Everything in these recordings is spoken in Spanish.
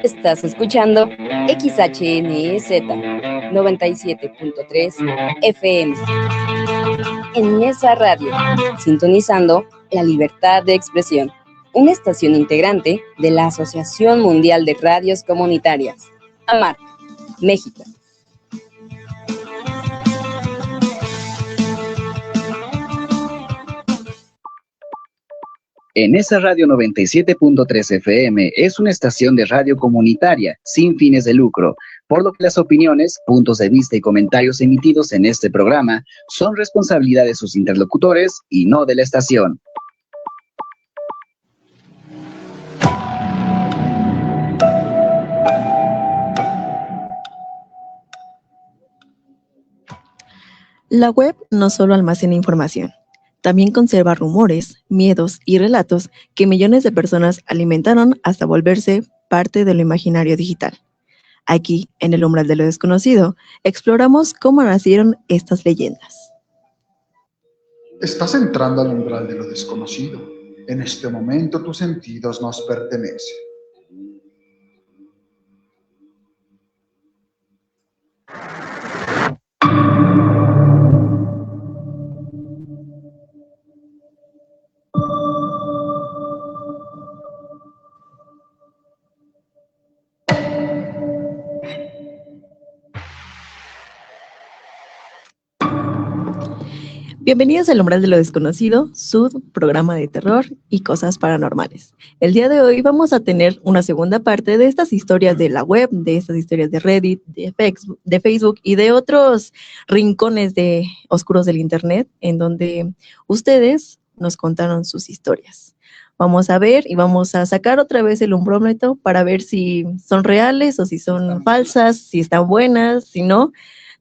Estás escuchando XHNZ 97.3 FM en Nesa Radio, sintonizando la libertad de expresión, una estación integrante de la Asociación Mundial de Radios Comunitarias, AMAR, México. En esa radio 97.3 FM es una estación de radio comunitaria sin fines de lucro, por lo que las opiniones, puntos de vista y comentarios emitidos en este programa son responsabilidad de sus interlocutores y no de la estación. La web no solo almacena información, también conserva rumores, miedos y relatos que millones de personas alimentaron hasta volverse parte de lo imaginario digital. Aquí, en el umbral de lo desconocido, exploramos cómo nacieron estas leyendas. Estás entrando al umbral de lo desconocido. En este momento tus sentidos nos pertenecen. Bienvenidos al Umbral de lo Desconocido, su programa de terror y cosas paranormales. El día de hoy vamos a tener una segunda parte de estas historias de la web, de estas historias de Reddit, de Facebook y de otros rincones oscuros del internet, en donde ustedes nos contaron sus historias. Vamos a ver y vamos a sacar otra vez el umbrómetro para ver si son reales o si son falsas, si están buenas, si no.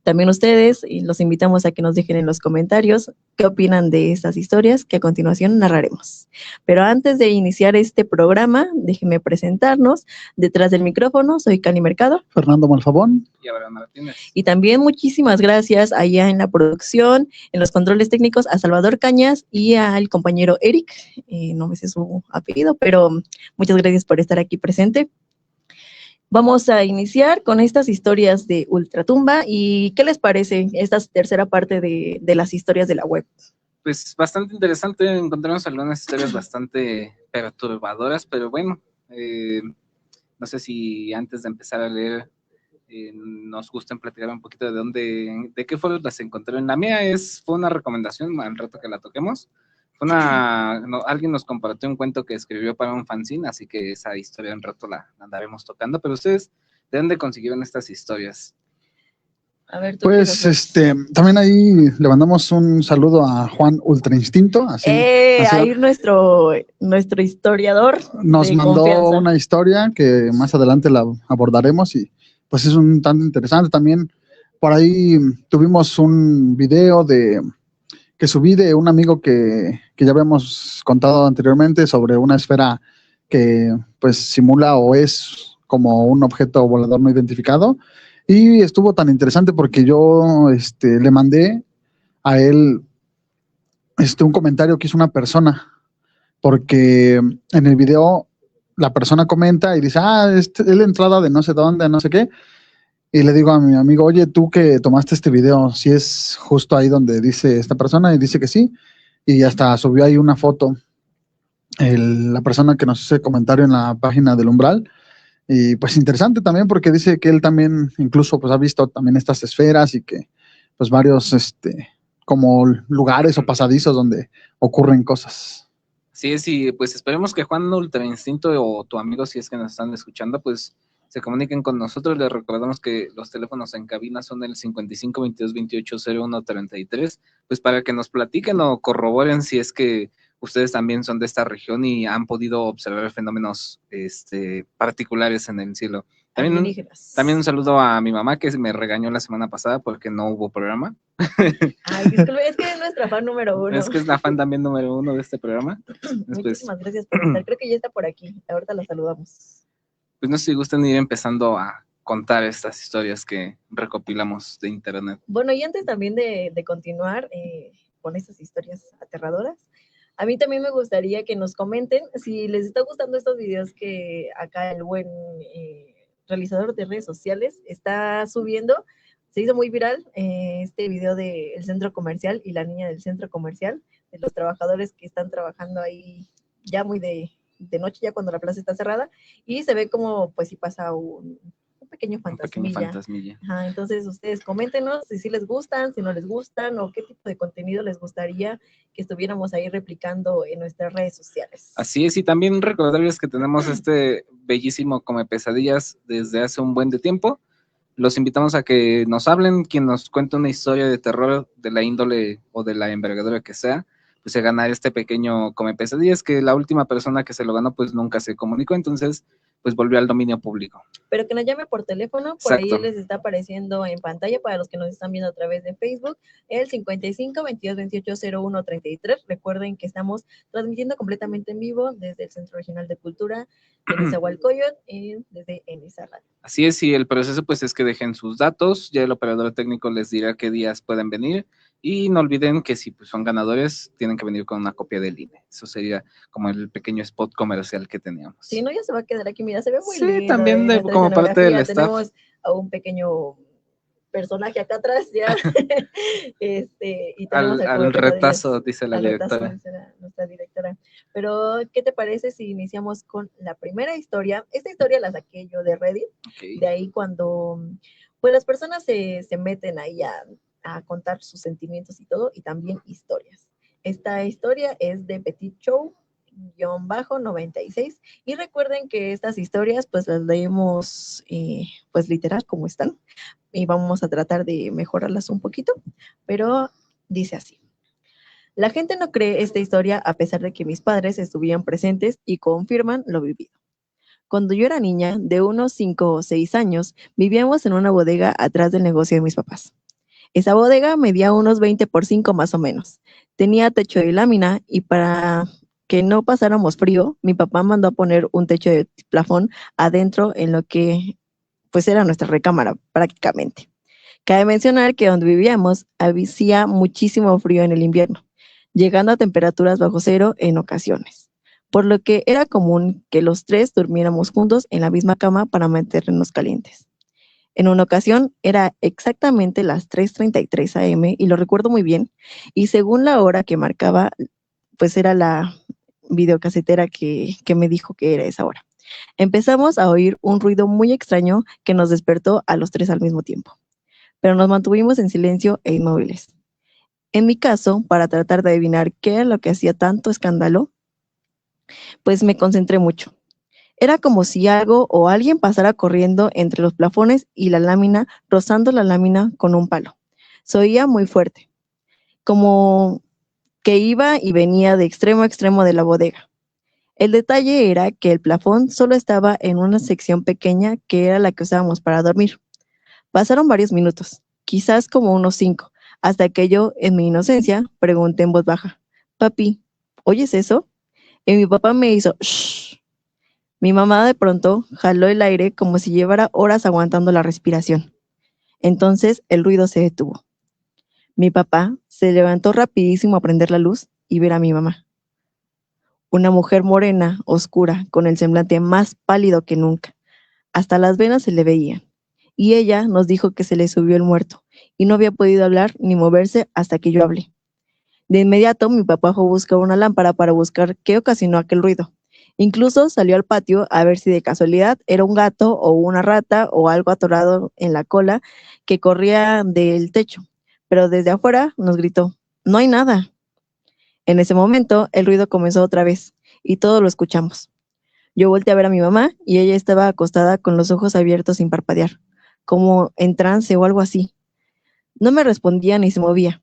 También ustedes, y los invitamos a que nos dejen en los comentarios qué opinan de estas historias que a continuación narraremos. Pero antes de iniciar este programa, déjenme presentarnos. Detrás del micrófono, soy Cani Mercado. Fernando Malfabón. Y Abraham Martínez. Y también muchísimas gracias allá en la producción, en los controles técnicos, a Salvador Cañas y al compañero Eric. No me sé su apellido, pero muchas gracias por estar aquí presente. Vamos a iniciar con estas historias de Ultratumba. ¿Y qué les parece esta tercera parte de las historias de la web? Pues bastante interesante, encontramos algunas historias bastante perturbadoras, pero bueno, no sé si antes de empezar a leer nos gusta platicar un poquito de qué foros las encontraron. La mía fue una recomendación al rato que la toquemos. Alguien nos compartió un cuento que escribió para un fanzine, así que esa historia un rato la andaremos tocando. Pero ustedes, ¿de dónde consiguieron estas historias? A ver, pues también ahí le mandamos un saludo a Juan Ultra Instinto. Ahí nuestro historiador nos mandó confianza. Una historia que más adelante la abordaremos y pues es un tanto interesante. También por ahí tuvimos un video que subí de un amigo que ya habíamos contado anteriormente sobre una esfera que pues simula o es como un objeto volador no identificado, y estuvo tan interesante porque yo le mandé a él un comentario que hizo una persona, porque en el video la persona comenta y dice, es la entrada de no sé dónde, no sé qué. Y le digo a mi amigo, oye, tú que tomaste este video, si es justo ahí donde dice esta persona, y dice que sí, y hasta subió ahí una foto, la persona que nos hizo el comentario en la página del Umbral, y pues interesante también porque dice que él también incluso pues ha visto también estas esferas y que pues varios como lugares o pasadizos donde ocurren cosas. Sí, sí, pues esperemos que Juan Ultra Instinto o tu amigo, si es que nos están escuchando, pues se comuniquen con nosotros. Les recordamos que los teléfonos en cabina son el 55 22 28 01 33, pues para que nos platiquen o corroboren si es que ustedes también son de esta región y han podido observar fenómenos particulares en el cielo. También un saludo a mi mamá, que me regañó la semana pasada porque no hubo programa. Ay, disculpe, es que es nuestra fan número uno. Es que es la fan también número uno de este programa. Muchísimas gracias por estar. Creo que ya está por aquí. Ahorita la saludamos. Pues no sé si gustan ir empezando a contar estas historias que recopilamos de internet. Bueno, y antes también de continuar con estas historias aterradoras, a mí también me gustaría que nos comenten si les está gustando estos videos que acá el buen realizador de redes sociales está subiendo. Se hizo muy viral este video del centro comercial y la niña del centro comercial, de los trabajadores que están trabajando ahí ya muy de noche, ya cuando la plaza está cerrada, y se ve como pues si pasa un pequeño fantasmilla. Ajá, entonces ustedes coméntenos si les gustan, si no les gustan, o qué tipo de contenido les gustaría que estuviéramos ahí replicando en nuestras redes sociales. Así es, y también recordarles que tenemos este bellísimo Come Pesadillas desde hace un buen de tiempo. Los invitamos a que nos hablen, quien nos cuente una historia de terror de la índole o de la envergadura que sea, pues se gana este pequeño Come Pesadillas, que la última persona que se lo ganó pues nunca se comunicó, entonces pues volvió al dominio público. Pero que nos llame por teléfono, por Exacto. Ahí les está apareciendo en pantalla para los que nos están viendo a través de Facebook, el 55 22 28 01 33. Recuerden que estamos transmitiendo completamente en vivo desde el Centro Regional de Cultura de Nezahualcóyotl, desde Enisa Radio. Así es, y el proceso pues es que dejen sus datos, ya el operador técnico les dirá qué días pueden venir, y no olviden que si pues, son ganadores, tienen que venir con una copia del INE. Eso sería como el pequeño spot comercial que teníamos. Sí, no, ya se va a quedar aquí, mira, se ve muy lindo. Sí, también como parte del staff. Tenemos a un pequeño personaje acá atrás ya. Y tenemos al retazo, dice la directora. Dice nuestra directora. Pero, ¿qué te parece si iniciamos con la primera historia? Esta historia la saqué yo de Reddit. Okay. De ahí cuando pues las personas se meten ahí a contar sus sentimientos y todo, y también historias. Esta historia es de Petit Show-96, y recuerden que estas historias pues las leemos pues literal como están, y vamos a tratar de mejorarlas un poquito, pero dice así. La gente no cree esta historia a pesar de que mis padres estuvieran presentes y confirman lo vivido. Cuando yo era niña, de unos 5 o 6 años, vivíamos en una bodega atrás del negocio de mis papás. Esa bodega medía unos 20 por 5 más o menos. Tenía techo de lámina, y para que no pasáramos frío, mi papá mandó a poner un techo de plafón adentro en lo que pues era nuestra recámara prácticamente. Cabe mencionar que donde vivíamos hacía muchísimo frío en el invierno, llegando a temperaturas bajo cero en ocasiones, por lo que era común que los tres durmiéramos juntos en la misma cama para mantenernos calientes. En una ocasión era exactamente las 3:33 AM y lo recuerdo muy bien, y según la hora que marcaba, pues era la videocasetera que me dijo que era esa hora. Empezamos a oír un ruido muy extraño que nos despertó a los tres al mismo tiempo, pero nos mantuvimos en silencio e inmóviles. En mi caso, para tratar de adivinar qué era lo que hacía tanto escándalo, pues me concentré mucho. Era como si algo o alguien pasara corriendo entre los plafones y la lámina, rozando la lámina con un palo. Se oía muy fuerte, como que iba y venía de extremo a extremo de la bodega. El detalle era que el plafón solo estaba en una sección pequeña que era la que usábamos para dormir. Pasaron varios minutos, quizás como unos 5, hasta que yo, en mi inocencia, pregunté en voz baja: «Papi, ¿oyes eso?» Y mi papá me hizo «shh». Mi mamá de pronto jaló el aire como si llevara horas aguantando la respiración. Entonces el ruido se detuvo. Mi papá se levantó rapidísimo a prender la luz y ver a mi mamá. Una mujer morena, oscura, con el semblante más pálido que nunca. Hasta las venas se le veían. Y ella nos dijo que se le subió el muerto y no había podido hablar ni moverse hasta que yo hablé. De inmediato mi papá fue a buscar una lámpara para buscar qué ocasionó aquel ruido. Incluso salió al patio a ver si de casualidad era un gato o una rata o algo atorado en la cola que corría del techo. Pero desde afuera nos gritó: «No hay nada». En ese momento el ruido comenzó otra vez y todos lo escuchamos. Yo volteé a ver a mi mamá y ella estaba acostada con los ojos abiertos sin parpadear, como en trance o algo así. No me respondía ni se movía.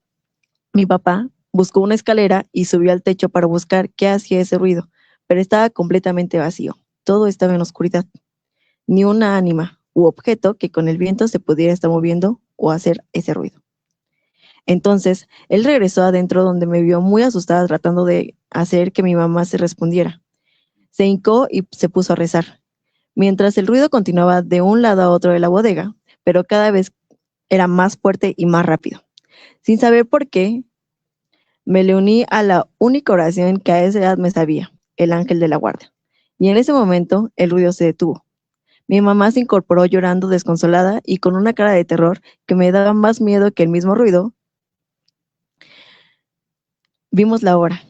Mi papá buscó una escalera y subió al techo para buscar qué hacía ese ruido, pero estaba completamente vacío. Todo estaba en oscuridad. Ni una ánima u objeto que con el viento se pudiera estar moviendo o hacer ese ruido. Entonces, él regresó adentro, donde me vio muy asustada tratando de hacer que mi mamá se respondiera. Se hincó y se puso a rezar. mientras el ruido continuaba de un lado a otro de la bodega, pero cada vez era más fuerte y más rápido. Sin saber por qué, me le uní a la única oración que a esa edad me sabía, el ángel de la guardia. Y en ese momento el ruido se detuvo. Mi mamá se incorporó llorando desconsolada y con una cara de terror que me daba más miedo que el mismo ruido. Vimos la hora.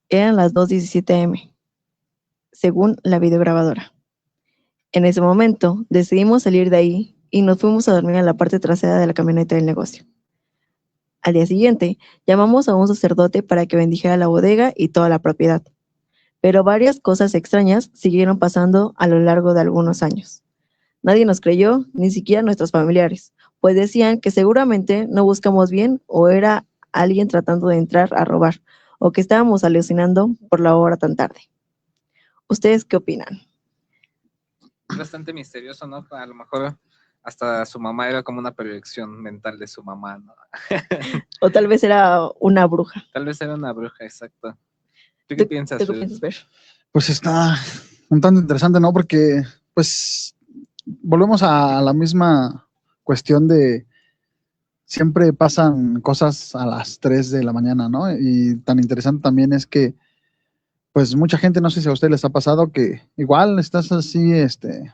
Eran las 2:17 a.m., según la videograbadora. En ese momento decidimos salir de ahí y nos fuimos a dormir en la parte trasera de la camioneta del negocio. Al día siguiente, llamamos a un sacerdote para que bendijera la bodega y toda la propiedad. Pero varias cosas extrañas siguieron pasando a lo largo de algunos años. Nadie nos creyó, ni siquiera nuestros familiares, pues decían que seguramente no buscamos bien o era alguien tratando de entrar a robar, o que estábamos alucinando por la hora tan tarde. ¿Ustedes qué opinan? Es bastante misterioso, ¿no? A lo mejor hasta su mamá era como una proyección mental de su mamá, ¿no? O tal vez era una bruja. Tal vez era una bruja, exacto. ¿Tú qué piensas, ¿Tú qué piensas, Fer? Pues está un tanto interesante, ¿no? Porque, pues, volvemos a la misma cuestión de siempre pasan cosas a las 3 de la mañana, ¿no? Y tan interesante también es que, pues, mucha gente, no sé si a ustedes les ha pasado que igual estás así,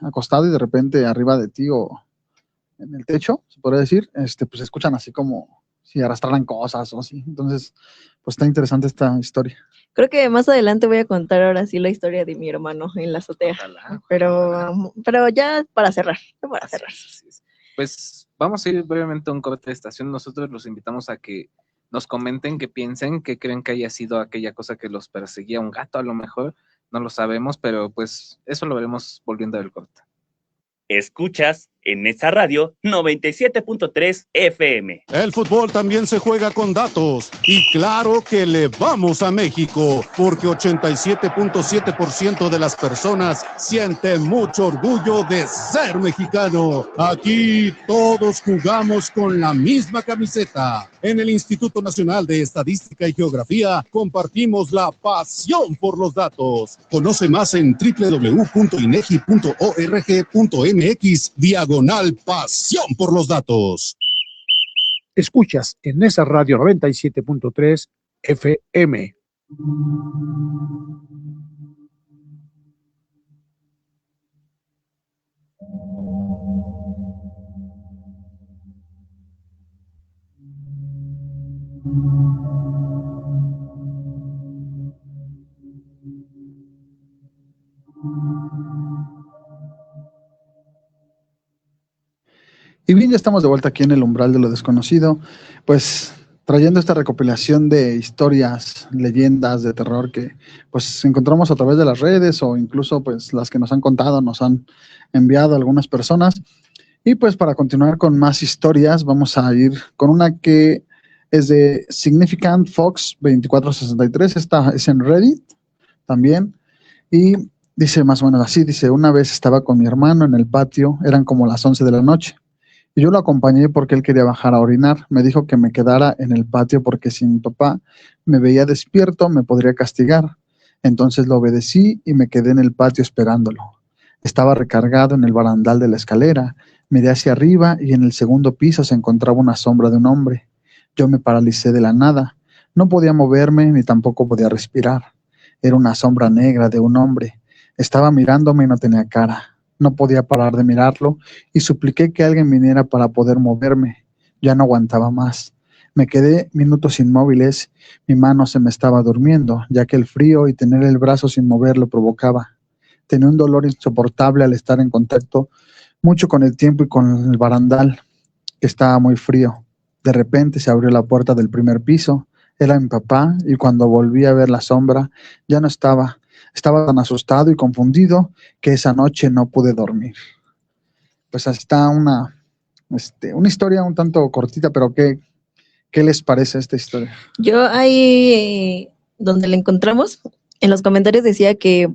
acostado y de repente arriba de ti o en el techo, se podría decir, pues escuchan así como si arrastraran cosas o así. Entonces, pues está interesante esta historia. Creo que más adelante voy a contar ahora sí la historia de mi hermano en la azotea. Ojalá. Pero ya para cerrar. Así es. Pues vamos a ir brevemente a un corte de estación. Nosotros los invitamos a que nos comenten qué piensen, qué creen que haya sido aquella cosa que los perseguía, un gato a lo mejor, no lo sabemos, pero pues eso lo veremos volviendo del corte. Escuchas en esa radio 97.3 FM. El fútbol también se juega con datos y claro que le vamos a México porque 87.7% de las personas sienten mucho orgullo de ser mexicano. Aquí todos jugamos con la misma camiseta. En el Instituto Nacional de Estadística y Geografía compartimos la pasión por los datos. Conoce más en www.inegi.org.mx/pasión por los datos. Escuchas en esa radio 97.3 FM. Y bien, ya estamos de vuelta aquí en el umbral de lo desconocido, pues trayendo esta recopilación de historias, leyendas de terror que pues encontramos a través de las redes o incluso pues las que nos han contado, nos han enviado algunas personas. Y pues para continuar con más historias, vamos a ir con una que es de Significant Fox 2463, esta es en Reddit también, y dice más o menos así, dice: una vez estaba con mi hermano en el patio, eran como las 11 de la noche. Y yo lo acompañé porque él quería bajar a orinar. Me dijo que me quedara en el patio porque si mi papá me veía despierto me podría castigar. Entonces lo obedecí y me quedé en el patio esperándolo. Estaba recargado en el barandal de la escalera. Miré hacia arriba y en el segundo piso se encontraba una sombra de un hombre. Yo me paralicé de la nada. No podía moverme ni tampoco podía respirar. Era una sombra negra de un hombre. Estaba mirándome y no tenía cara. No podía parar de mirarlo y supliqué que alguien viniera para poder moverme. Ya no aguantaba más. Me quedé minutos inmóviles. Mi mano se me estaba durmiendo, ya que el frío y tener el brazo sin mover lo provocaba. Tenía un dolor insoportable al estar en contacto mucho con el tiempo y con el barandal, que estaba muy frío. De repente se abrió la puerta del primer piso. Era mi papá y cuando volví a ver la sombra, ya no estaba. Estaba tan asustado y confundido que esa noche no pude dormir. Pues así está una historia un tanto cortita, pero ¿qué les parece esta historia? Yo ahí donde la encontramos, en los comentarios decía que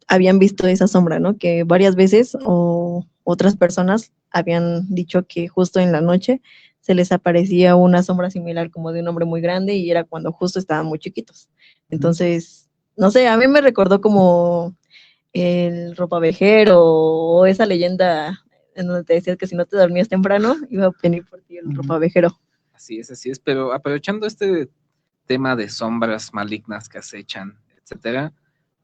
habían visto esa sombra, ¿no? Que varias veces o otras personas habían dicho que justo en la noche se les aparecía una sombra similar como de un hombre muy grande y era cuando justo estaban muy chiquitos. Entonces, no sé, a mí me recordó como el ropavejero o esa leyenda en donde te decías que si no te dormías temprano, iba a venir por ti el ropavejero. Así es, pero aprovechando este tema de sombras malignas que acechan, etcétera,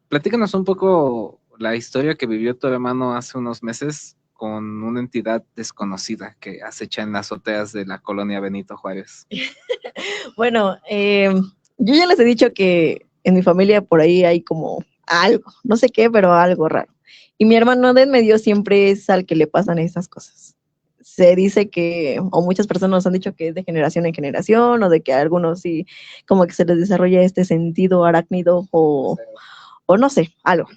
platícanos un poco la historia que vivió tu hermano hace unos meses con una entidad desconocida que acecha en las azoteas de la colonia Benito Juárez. Bueno, yo ya les he dicho que en mi familia por ahí hay como algo, no sé qué, pero algo raro. Y mi hermano de en medio siempre es al que le pasan esas cosas. Se dice que, o muchas personas nos han dicho que es de generación en generación, o de que a algunos sí, como que se les desarrolla este sentido arácnido, o no sé, algo.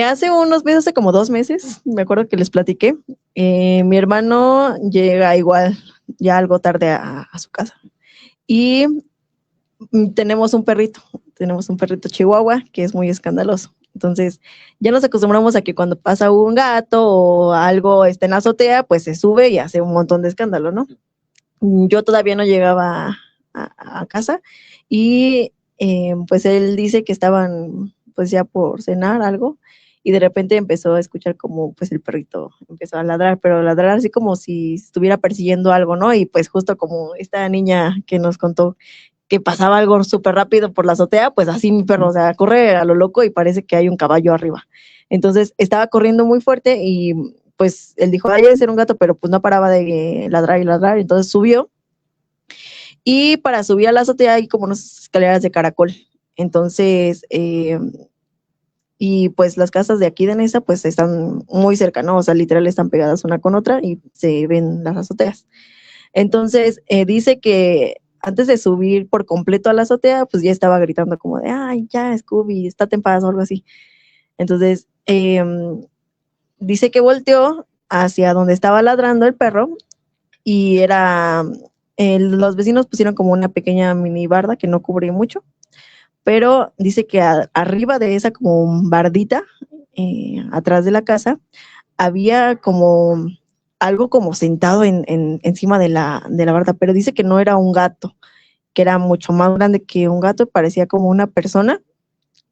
Hace unos meses, hace como 2 meses, me acuerdo que les platiqué, mi hermano llega igual, ya algo tarde a su casa. Y tenemos un perrito chihuahua que es muy escandaloso. Entonces, ya nos acostumbramos a que cuando pasa un gato o algo está en la azotea, pues se sube y hace un montón de escándalo, ¿no? Yo todavía no llegaba a casa y pues él dice que estaban pues ya por cenar algo y de repente empezó a escuchar como pues el perrito empezó a ladrar, pero ladrar así como si estuviera persiguiendo algo, ¿no? Y pues justo como esta niña que nos contó que pasaba algo súper rápido por la azotea, pues así mi perro, o sea, corre a lo loco y parece que hay un caballo arriba. Entonces estaba corriendo muy fuerte y pues él dijo, ay, debe ser un gato, pero pues no paraba de ladrar y ladrar, entonces subió. Y para subir a la azotea hay como unas escaleras de caracol. Entonces, y pues las casas de aquí de Nesa pues están muy cerca, ¿no? O sea, literal están pegadas una con otra y se ven las azoteas. Entonces, dice que antes de subir por completo a la azotea, pues ya estaba gritando como de, ay, ya, Scooby, estate en paz o algo así. Entonces, dice que volteó hacia donde estaba ladrando el perro y era, los vecinos pusieron como una pequeña mini barda que no cubría mucho, pero dice que arriba de esa como bardita, atrás de la casa, había como algo como sentado encima de la barda, pero dice que no era un gato, que era mucho más grande que un gato, parecía como una persona,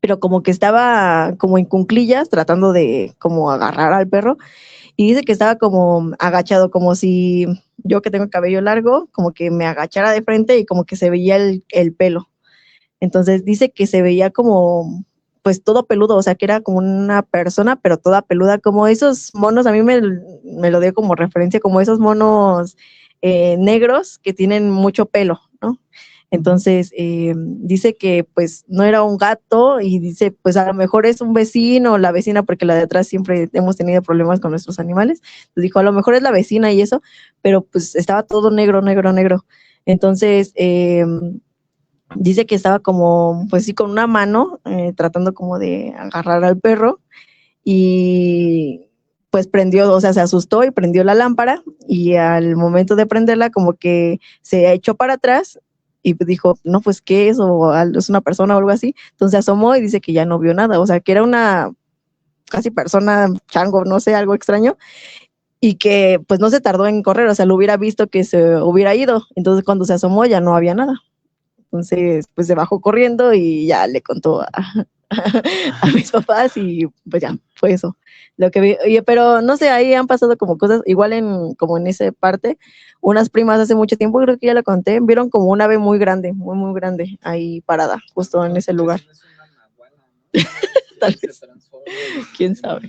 pero como que estaba como en cuclillas tratando de como agarrar al perro y dice que estaba como agachado, como si yo que tengo cabello largo, como que me agachara de frente y como que se veía el pelo. Entonces dice que se veía como pues todo peludo, o sea que era como una persona, pero toda peluda, como esos monos, a mí me lo dio como referencia, como esos monos negros que tienen mucho pelo, ¿no? Entonces, dice que pues no era un gato y dice, pues a lo mejor es un vecino o la vecina, porque la de atrás siempre hemos tenido problemas con nuestros animales. Entonces dijo, a lo mejor es la vecina y eso, pero pues estaba todo negro, negro, negro. Entonces, dice que estaba como, pues sí, con una mano, tratando como de agarrar al perro y pues prendió, o sea, se asustó y prendió la lámpara y al momento de prenderla como que se echó para atrás y dijo, no, pues, ¿qué es? O es una persona o algo así. Entonces asomó y dice que ya no vio nada, o sea, que era una casi persona, chango, no sé, algo extraño, y que pues no se tardó en correr, o sea, lo hubiera visto que se hubiera ido. Entonces cuando se asomó ya no había nada. Entonces, pues se bajó corriendo y ya le contó a mis papás y pues ya, fue eso. Lo que vi, oye, pero no sé, ahí han pasado como cosas, igual como en esa parte, unas primas hace mucho tiempo, creo que ya la conté, vieron como una ave muy grande, muy, muy grande, ahí parada, justo en ese lugar. Tal vez. ¿Quién sabe?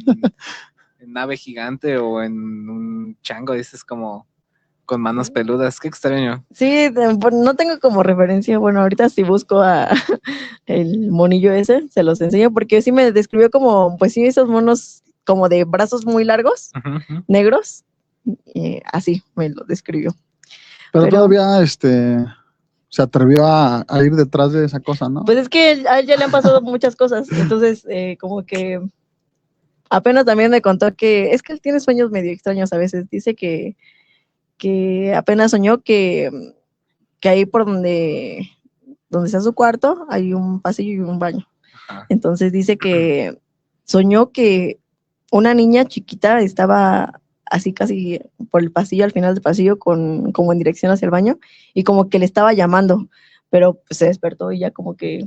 En nave gigante o en un chango, dices como con manos peludas, qué extraño. Sí, no tengo como referencia, bueno, ahorita si busco el monillo ese, se los enseño, porque sí me describió como, pues sí, esos monos como de brazos muy largos, negros, así me lo describió. Pero todavía se atrevió a ir detrás de esa cosa, ¿no? Pues es que a él ya le han pasado muchas cosas, entonces como que apenas también me contó que es que él tiene sueños medio extraños a veces, dice que apenas soñó que ahí por donde está su cuarto hay un pasillo y un baño. Ajá. Entonces dice que soñó que una niña chiquita estaba así casi por el pasillo, al final del pasillo, como en dirección hacia el baño, y como que le estaba llamando, pero pues, se despertó y ya como que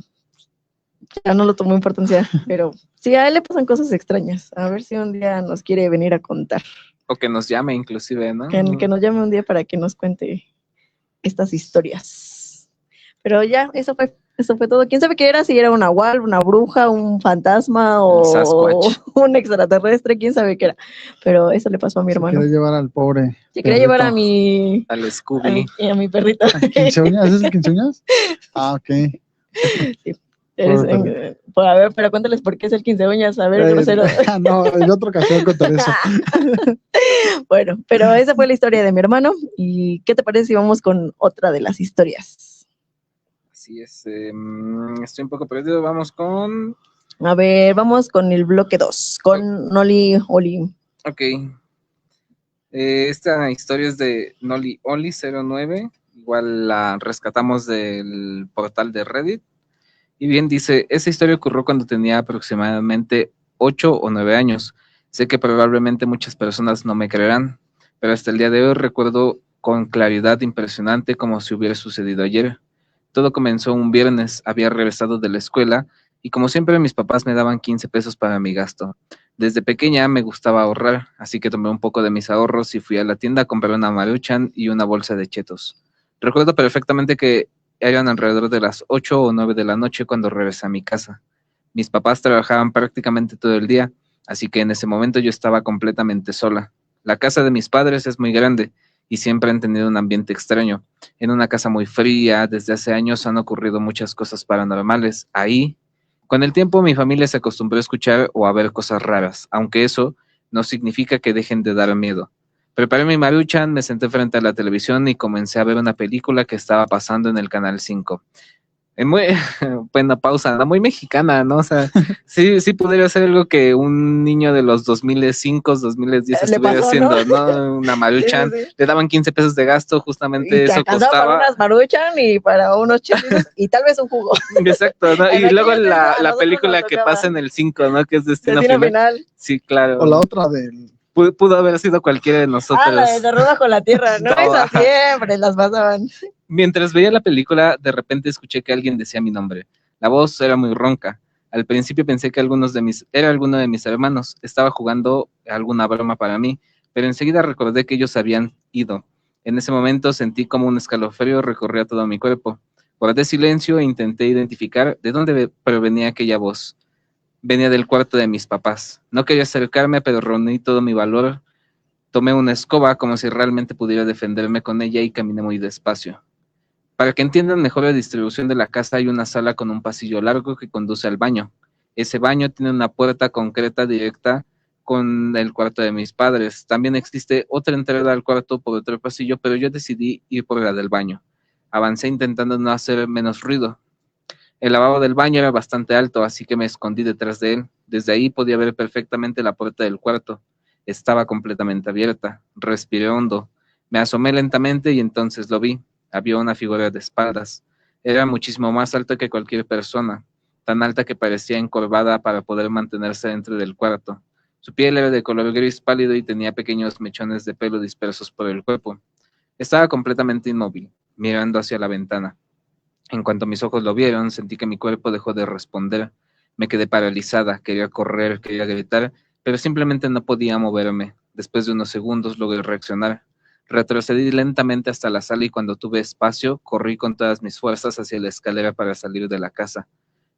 ya no lo tomó importancia, pero sí, a él le pasan cosas extrañas. A ver si un día nos quiere venir a contar. O que nos llame inclusive, ¿no? Que nos llame un día para que nos cuente estas historias. Pero ya, eso fue todo. ¿Quién sabe qué era? Si era una nahual, una bruja, un fantasma o un extraterrestre, quién sabe qué era. Pero eso le pasó a mi hermano. Quería llevar al pobre. Se quería llevar a mi... Al Scooby. A mi perrito. ¿15 ¿Es el 15 uñas? Ah, ok. Sí. A ver, pero cuéntales por qué es el 15 uñas. A ver, grosero. No, en otra ocasión contaré eso. Bueno, pero esa fue la historia de mi hermano. ¿Y qué te parece si vamos con otra de las historias? Así es, estoy un poco perdido, vamos con... A ver, vamos con el bloque 2, con Noli Oli. Ok. Esta historia es de Noli Oli 09, igual la rescatamos del portal de Reddit. Y bien dice, esa historia ocurrió cuando tenía aproximadamente 8 o 9 años. Sé que probablemente muchas personas no me creerán, pero hasta el día de hoy recuerdo con claridad impresionante como si hubiera sucedido ayer. Todo comenzó un viernes, había regresado de la escuela y como siempre mis papás me daban 15 pesos para mi gasto. Desde pequeña me gustaba ahorrar, así que tomé un poco de mis ahorros y fui a la tienda a comprar una Maruchan y una bolsa de chetos. Recuerdo perfectamente que eran alrededor de las 8 o 9 de la noche cuando regresé a mi casa. Mis papás trabajaban prácticamente todo el día, así que en ese momento yo estaba completamente sola. La casa de mis padres es muy grande y siempre han tenido un ambiente extraño. En una casa muy fría, desde hace años han ocurrido muchas cosas paranormales. Ahí, con el tiempo, mi familia se acostumbró a escuchar o a ver cosas raras, aunque eso no significa que dejen de dar miedo. Preparé mi Maruchan, me senté frente a la televisión y comencé a ver una película que estaba pasando en el Canal 5. Muy buena pausa, ¿no? Muy mexicana, ¿no? O sea, sí podría ser algo que un niño de los 2005, 2010 estuviera haciendo, ¿no? Una Maruchan, sí. Le daban 15 pesos de gasto, justamente eso costaba. Para unas Maruchan y para unos chiles y tal vez un jugo. Exacto, ¿no? Y luego la película que pasa en el 5, ¿no? Que es Destino Final. Sí, claro. O la otra del... Pudo haber sido cualquiera de nosotros. La de Terror bajo la tierra, ¿no? Esas siempre las pasaban. Mientras veía la película, de repente escuché que alguien decía mi nombre. La voz era muy ronca. Al principio pensé que era alguno de mis hermanos. Estaba jugando alguna broma para mí, pero enseguida recordé que ellos habían ido. En ese momento sentí como un escalofrío recorría todo mi cuerpo. Guardé silencio e intenté identificar de dónde provenía aquella voz. Venía del cuarto de mis papás. No quería acercarme, pero reuní todo mi valor. Tomé una escoba como si realmente pudiera defenderme con ella y caminé muy despacio. Para que entiendan mejor la distribución de la casa, hay una sala con un pasillo largo que conduce al baño. Ese baño tiene una puerta concreta directa con el cuarto de mis padres. También existe otra entrada al cuarto por otro pasillo, pero yo decidí ir por la del baño. Avancé intentando no hacer menos ruido. El lavabo del baño era bastante alto, así que me escondí detrás de él. Desde ahí podía ver perfectamente la puerta del cuarto. Estaba completamente abierta. Respiré hondo. Me asomé lentamente y entonces lo vi. Había una figura de espaldas. Era muchísimo más alta que cualquier persona, tan alta que parecía encorvada para poder mantenerse dentro del cuarto. Su piel era de color gris pálido y tenía pequeños mechones de pelo dispersos por el cuerpo. Estaba completamente inmóvil, mirando hacia la ventana. En cuanto mis ojos lo vieron, sentí que mi cuerpo dejó de responder. Me quedé paralizada, quería correr, quería gritar, pero simplemente no podía moverme. Después de unos segundos logré reaccionar. Retrocedí lentamente hasta la sala y cuando tuve espacio, corrí con todas mis fuerzas hacia la escalera para salir de la casa.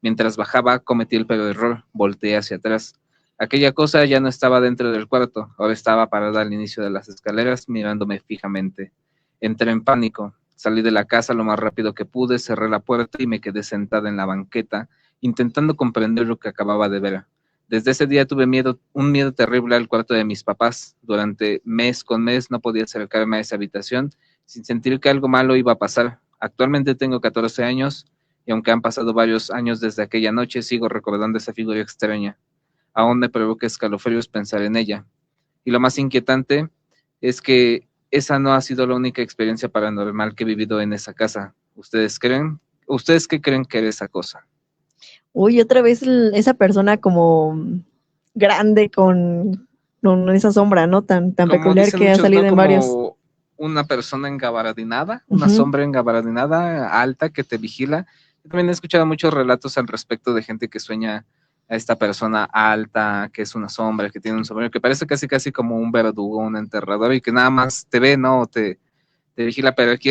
Mientras bajaba, cometí el peor error, volteé hacia atrás. Aquella cosa ya no estaba dentro del cuarto, ahora estaba parada al inicio de las escaleras, mirándome fijamente. Entré en pánico. Salí de la casa lo más rápido que pude, cerré la puerta y me quedé sentada en la banqueta, intentando comprender lo que acababa de ver. Desde ese día tuve un miedo terrible al cuarto de mis papás. Durante mes con mes no podía acercarme a esa habitación sin sentir que algo malo iba a pasar. Actualmente tengo 14 años y aunque han pasado varios años desde aquella noche, sigo recordando esa figura extraña. Aún me provoca escalofríos pensar en ella. Y lo más inquietante es que esa no ha sido la única experiencia paranormal que he vivido en esa casa. ¿Ustedes qué creen que era esa cosa? Uy, otra vez esa persona como grande con esa sombra, ¿no? Tan peculiar que ha salido en varios. Una persona engabardinada, una sombra engabardinada, alta, que te vigila. También he escuchado muchos relatos al respecto de gente que sueña a esta persona alta, que es una sombra, que tiene un sombrero, que parece casi como un verdugo, un enterrador, y que nada más te ve, ¿no? Te vigila, pero aquí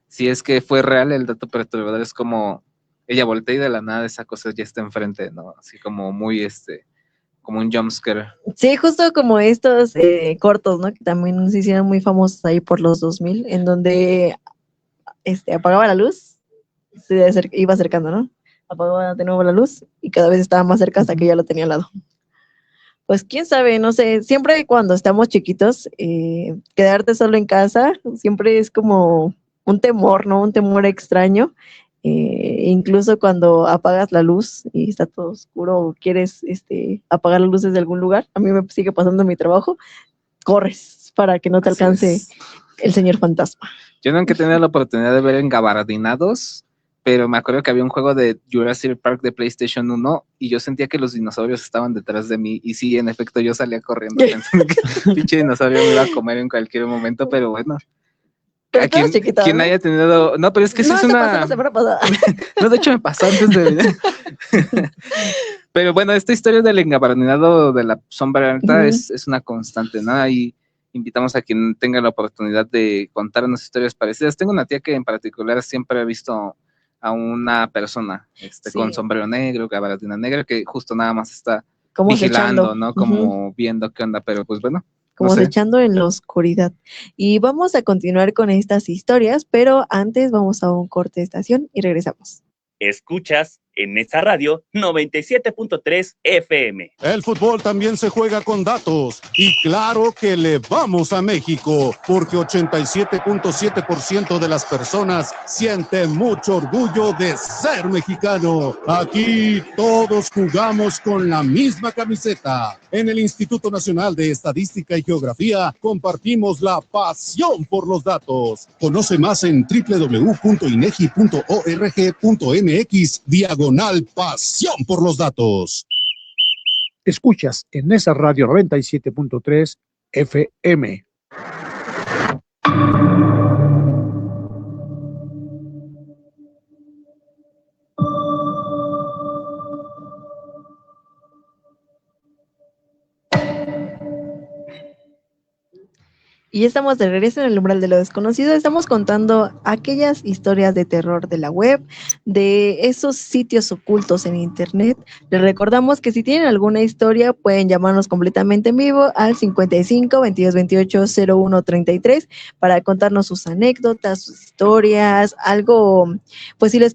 si es que fue real, el dato perturbador es como ella voltea y de la nada esa cosa ya está enfrente, ¿no? Así como muy, como un jumpscare. Sí, justo como estos cortos, ¿no? Que también se hicieron muy famosos ahí por los 2000, en donde apagaba la luz, iba acercando, ¿no? Apagaba de nuevo la luz y cada vez estaba más cerca hasta que ya lo tenía al lado. Pues quién sabe, no sé, siempre cuando estamos chiquitos, quedarte solo en casa siempre es como un temor, ¿no? Un temor extraño. Incluso cuando apagas la luz y está todo oscuro o quieres apagar las luces de algún lugar, a mí me sigue pasando en mi trabajo, corres para que no te alcance el señor fantasma. Yo nunca he tenido la oportunidad de ver Engabardinados, pero me acuerdo que había un juego de Jurassic Park de PlayStation 1 y yo sentía que los dinosaurios estaban detrás de mí y sí, en efecto, yo salía corriendo pensando que el pinche dinosaurio me iba a comer en cualquier momento, pero bueno. Pero quien ¿no? Haya tenido... No, pero es que sí es una... Pasó la semana pasada. No, de hecho me pasó antes de... Pero bueno, esta historia del engabardinado de la sombra alta es una constante, ¿no? Y invitamos a quien tenga la oportunidad de contar unas historias parecidas. Tengo una tía que en particular siempre ha visto a una persona con sombrero negro, gabardina negra, que justo nada más está como vigilando, ¿no? Como viendo qué onda, pero pues bueno. Como acechando en la oscuridad. Y vamos a continuar con estas historias, pero antes vamos a un corte de estación y regresamos. Escuchas en esa radio 97.3 FM. El fútbol también se juega con datos y claro que le vamos a México porque 87.7% de las personas sienten mucho orgullo de ser mexicano. Aquí todos jugamos con la misma camiseta. En el Instituto Nacional de Estadística y Geografía compartimos la pasión por los datos. Conoce más en www.inegi.org.mx/pasión por los datos. Escuchas en esa radio 97.3 FM. Y estamos de regreso en el umbral de lo desconocido. Estamos contando aquellas historias de terror de la web, de esos sitios ocultos en internet. Les recordamos que si tienen alguna historia pueden llamarnos completamente en vivo al 55 22 28 01 33 para contarnos sus anécdotas, sus historias, algo, pues si les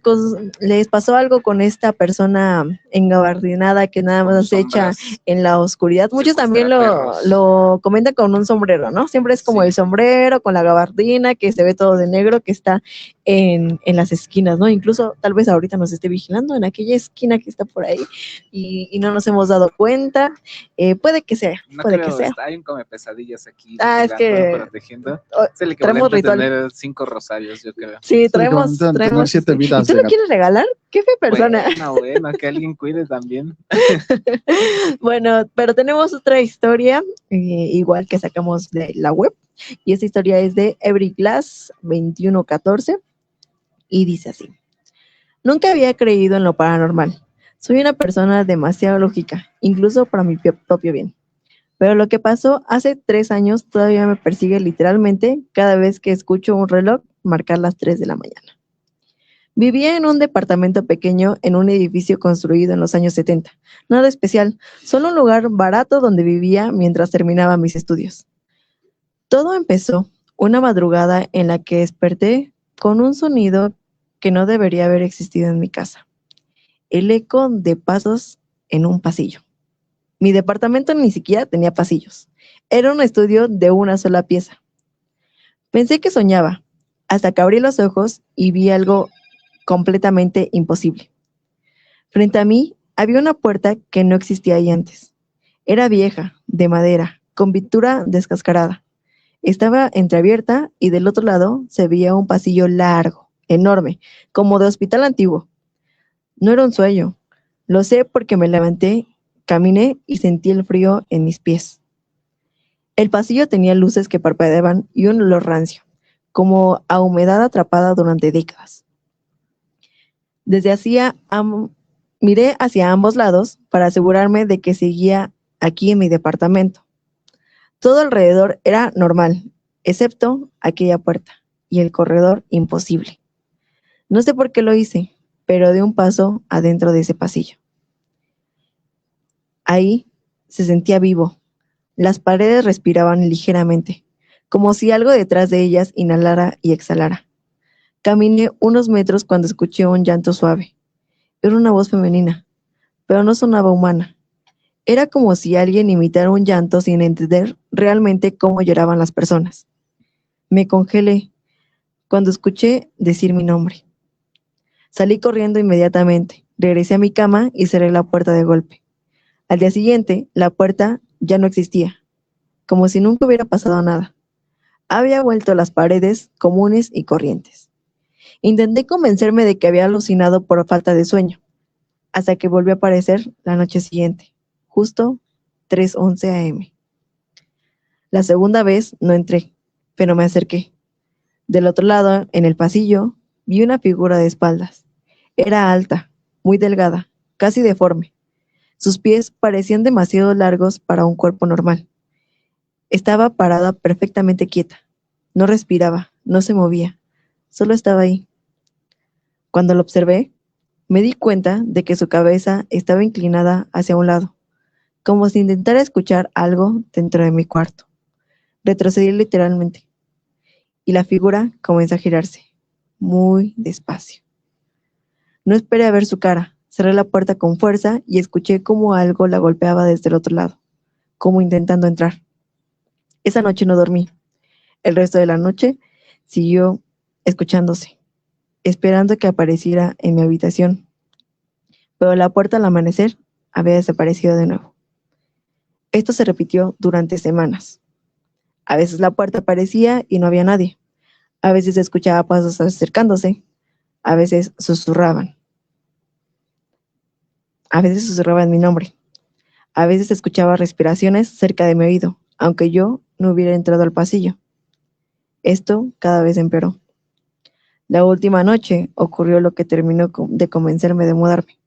pasó algo con esta persona engabardinada que nada más se echa en la oscuridad. Muchos también lo comentan con un sombrero, ¿no? Siempre es como el sombrero con la gabardina que se ve todo de negro que está en las esquinas, ¿no? Incluso tal vez ahorita nos esté vigilando en aquella esquina que está por ahí y no nos hemos dado cuenta. Puede que sea, puede que sea. Hay un come pesadillas aquí. Es que protegiendo. traemos ritual. Tener 5 rosarios, yo creo. Sí, traemos 7 vidas. ¿Y tú lo quieres regalar? ¿Qué fe persona? Bueno, que alguien cuide también. Bueno, pero tenemos otra historia, igual que sacamos de la web, y esta historia es de Everyglass 2114, y dice así: nunca había creído en lo paranormal. Soy una persona demasiado lógica, incluso para mi propio bien. Pero lo que pasó hace 3 años todavía me persigue literalmente cada vez que escucho un reloj marcar las 3 de la mañana. Vivía en un departamento pequeño en un edificio construido en los años 70. Nada especial, solo un lugar barato donde vivía mientras terminaba mis estudios. Todo empezó una madrugada en la que desperté con un sonido que no debería haber existido en mi casa. El eco de pasos en un pasillo. Mi departamento ni siquiera tenía pasillos. Era un estudio de una sola pieza. Pensé que soñaba, hasta que abrí los ojos y vi algo completamente imposible. Frente a mí había una puerta que no existía ahí antes. Era vieja, de madera, con pintura descascarada. Estaba entreabierta y del otro lado se veía un pasillo largo, enorme, como de hospital antiguo. No era un sueño. Lo sé porque me levanté, caminé y sentí el frío en mis pies. El pasillo tenía luces que parpadeaban y un olor rancio, como a humedad atrapada durante décadas. Miré hacia ambos lados para asegurarme de que seguía aquí en mi departamento. Todo alrededor era normal, excepto aquella puerta y el corredor imposible. No sé por qué lo hice, pero di un paso adentro de ese pasillo. Ahí se sentía vivo. Las paredes respiraban ligeramente, como si algo detrás de ellas inhalara y exhalara. Caminé unos metros cuando escuché un llanto suave. Era una voz femenina, pero no sonaba humana. Era como si alguien imitara un llanto sin entender realmente cómo lloraban las personas. Me congelé cuando escuché decir mi nombre. Salí corriendo inmediatamente, regresé a mi cama y cerré la puerta de golpe. Al día siguiente, la puerta ya no existía, como si nunca hubiera pasado nada. Había vuelto a las paredes comunes y corrientes. Intenté convencerme de que había alucinado por falta de sueño, hasta que volvió a aparecer la noche siguiente, justo 3:11 a.m. La segunda vez no entré, pero me acerqué. Del otro lado, en el pasillo, vi una figura de espaldas. Era alta, muy delgada, casi deforme. Sus pies parecían demasiado largos para un cuerpo normal. Estaba parada perfectamente quieta. No respiraba, no se movía, solo estaba ahí. Cuando lo observé, me di cuenta de que su cabeza estaba inclinada hacia un lado, como si intentara escuchar algo dentro de mi cuarto. Retrocedí literalmente, y la figura comenzó a girarse, muy despacio. No esperé a ver su cara, cerré la puerta con fuerza y escuché cómo algo la golpeaba desde el otro lado, como intentando entrar. Esa noche no dormí. El resto de la noche siguió escuchándose, esperando que apareciera en mi habitación. Pero la puerta al amanecer había desaparecido de nuevo. Esto se repitió durante semanas. A veces la puerta aparecía y no había nadie. A veces escuchaba pasos acercándose. A veces susurraban. A veces susurraban mi nombre. A veces escuchaba respiraciones cerca de mi oído, aunque yo no hubiera entrado al pasillo. Esto cada vez empeoró. La última noche ocurrió lo que terminó de convencerme de mudarme.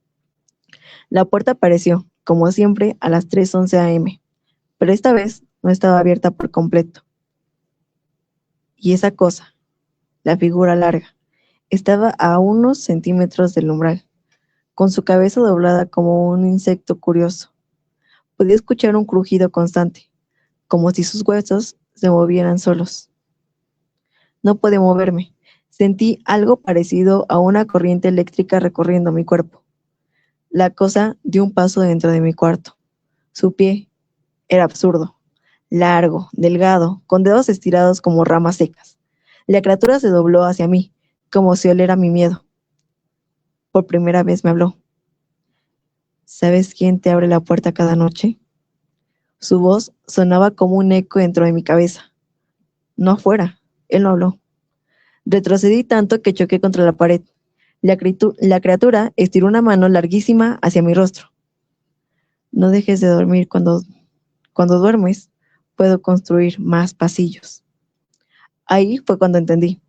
La puerta apareció, como siempre, a las 3:11 a.m., pero esta vez no estaba abierta por completo. Y esa cosa, la figura larga, estaba a unos centímetros del umbral, con su cabeza doblada como un insecto curioso. Podía escuchar un crujido constante, como si sus huesos se movieran solos. No podía moverme. Sentí algo parecido a una corriente eléctrica recorriendo mi cuerpo. La cosa dio un paso dentro de mi cuarto. Su pie era absurdo, largo, delgado, con dedos estirados como ramas secas. La criatura se dobló hacia mí, como si oliera mi miedo. Por primera vez me habló. ¿Sabes quién te abre la puerta cada noche? Su voz sonaba como un eco dentro de mi cabeza. No afuera, él no habló. Retrocedí tanto que choqué contra la pared. La criatura estiró una mano larguísima hacia mi rostro. No dejes de dormir. Cuando duermes, puedo construir más pasillos. Ahí fue cuando entendí.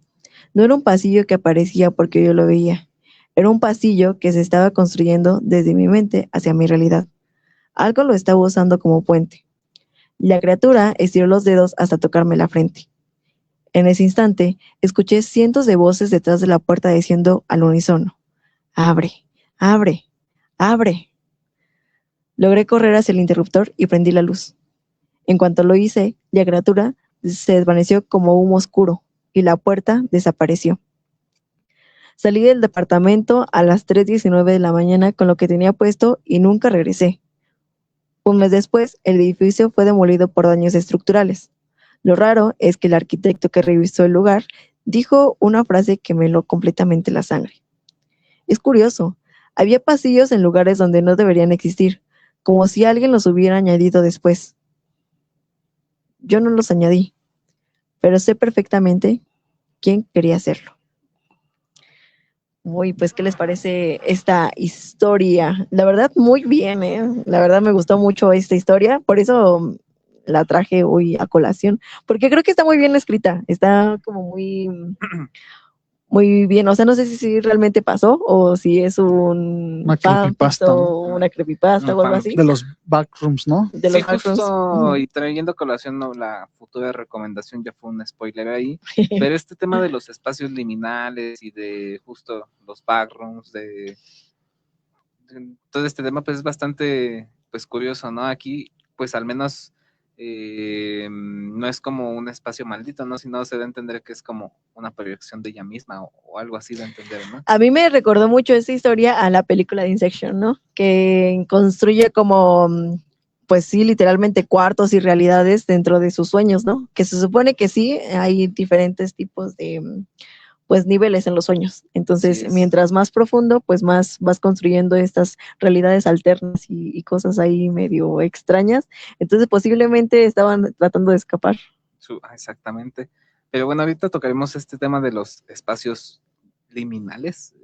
No era un pasillo que aparecía porque yo lo veía. Era un pasillo que se estaba construyendo desde mi mente hacia mi realidad. Algo lo estaba usando como puente. La criatura estiró los dedos hasta tocarme la frente. En ese instante, escuché cientos de voces detrás de la puerta diciendo al unísono: «¡Abre! ¡Abre! ¡Abre!». Logré correr hacia el interruptor y prendí la luz. En cuanto lo hice, la criatura se desvaneció como humo oscuro y la puerta desapareció. Salí del departamento a las 3:19 de la mañana con lo que tenía puesto y nunca regresé. Un mes después, el edificio fue demolido por daños estructurales. Lo raro es que el arquitecto que revisó el lugar dijo una frase que me heló completamente la sangre. Es curioso, había pasillos en lugares donde no deberían existir, como si alguien los hubiera añadido después. Yo no los añadí, pero sé perfectamente quién quería hacerlo. Uy, pues, ¿qué les parece esta historia? La verdad, muy bien, ¿eh? La verdad me gustó mucho esta historia, por eso la traje hoy a colación, porque creo que está muy bien escrita, está como muy bien. O sea, no sé si realmente pasó o si es Una fanfic creepypasta, ¿no? o una creepypasta o algo así. De los backrooms, ¿no? De Sí, los backrooms. justo, y trayendo a colación, ¿no?, la futura recomendación, ya fue un spoiler ahí, pero este tema de los espacios liminales y de justo los backrooms, de todo este tema, pues es bastante, pues, curioso, ¿no? Aquí, pues al menos no es como un espacio maldito, ¿no? Sino se da a entender que es como una proyección de ella misma o algo así de entender, ¿no? A mí me recordó mucho esa historia a la película de Inception, ¿no? Que construye como, pues sí, literalmente cuartos y realidades dentro de sus sueños, ¿no? Que se supone que sí, hay diferentes tipos de, pues, niveles en los sueños. Entonces, mientras más profundo, pues más vas construyendo estas realidades alternas y cosas ahí medio extrañas. Entonces, posiblemente estaban tratando de escapar. Exactamente. Pero bueno, ahorita tocaremos este tema de los espacios liminales,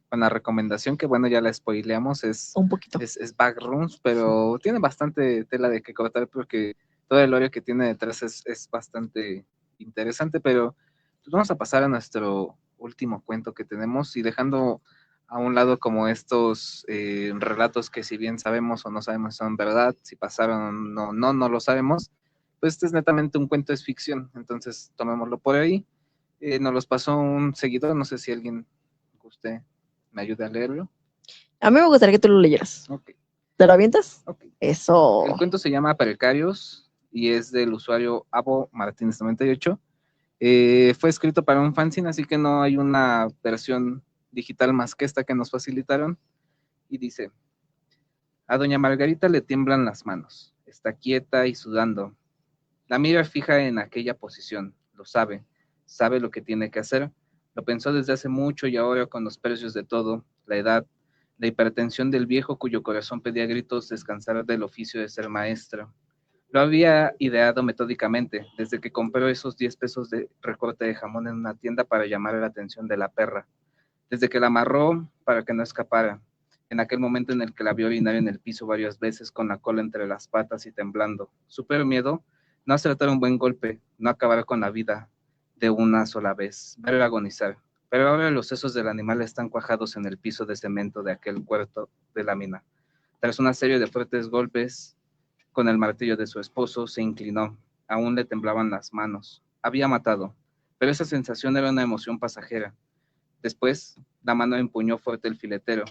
con la recomendación que, bueno, ya la spoileamos, es un poquito. Es Backrooms, pero tiene bastante tela de que cortar porque todo el lore que tiene detrás es bastante interesante, pero pues vamos a pasar a nuestro último cuento que tenemos y dejando a un lado como estos relatos que si bien sabemos o no sabemos son verdad, si pasaron o no lo sabemos, pues este es netamente un cuento, es ficción, entonces tomémoslo por ahí. Nos los pasó un seguidor, no sé si alguien guste me ayude a leerlo. A mí me gustaría que tú lo leyeras. Ok. ¿Te lo avientas? Ok. Eso. El cuento se llama Precarios y es del usuario Abo Martínez 98. Fue escrito para un fanzine, así que no hay una versión digital más que esta que nos facilitaron. Y dice: a doña Margarita le tiemblan las manos. Está quieta y sudando. La mira fija en aquella posición. Lo sabe. Sabe lo que tiene que hacer. Lo pensó desde hace mucho y ahora con los precios de todo, la edad, la hipertensión del viejo cuyo corazón pedía a gritos descansar del oficio de ser maestro. Lo había ideado metódicamente, desde que compró esos 10 pesos de recorte de jamón en una tienda para llamar la atención de la perra, desde que la amarró para que no escapara, en aquel momento en el que la vio orinar en el piso varias veces con la cola entre las patas y temblando. Su peor miedo, no acertar un buen golpe, no acabar con la vida de una sola vez, verla agonizar. Pero ahora los sesos del animal están cuajados en el piso de cemento de aquel cuarto de lámina. Tras una serie de fuertes golpes con el martillo de su esposo, se inclinó. Aún le temblaban las manos. Había matado, pero esa sensación era una emoción pasajera. Después, la mano empuñó fuerte el filetero.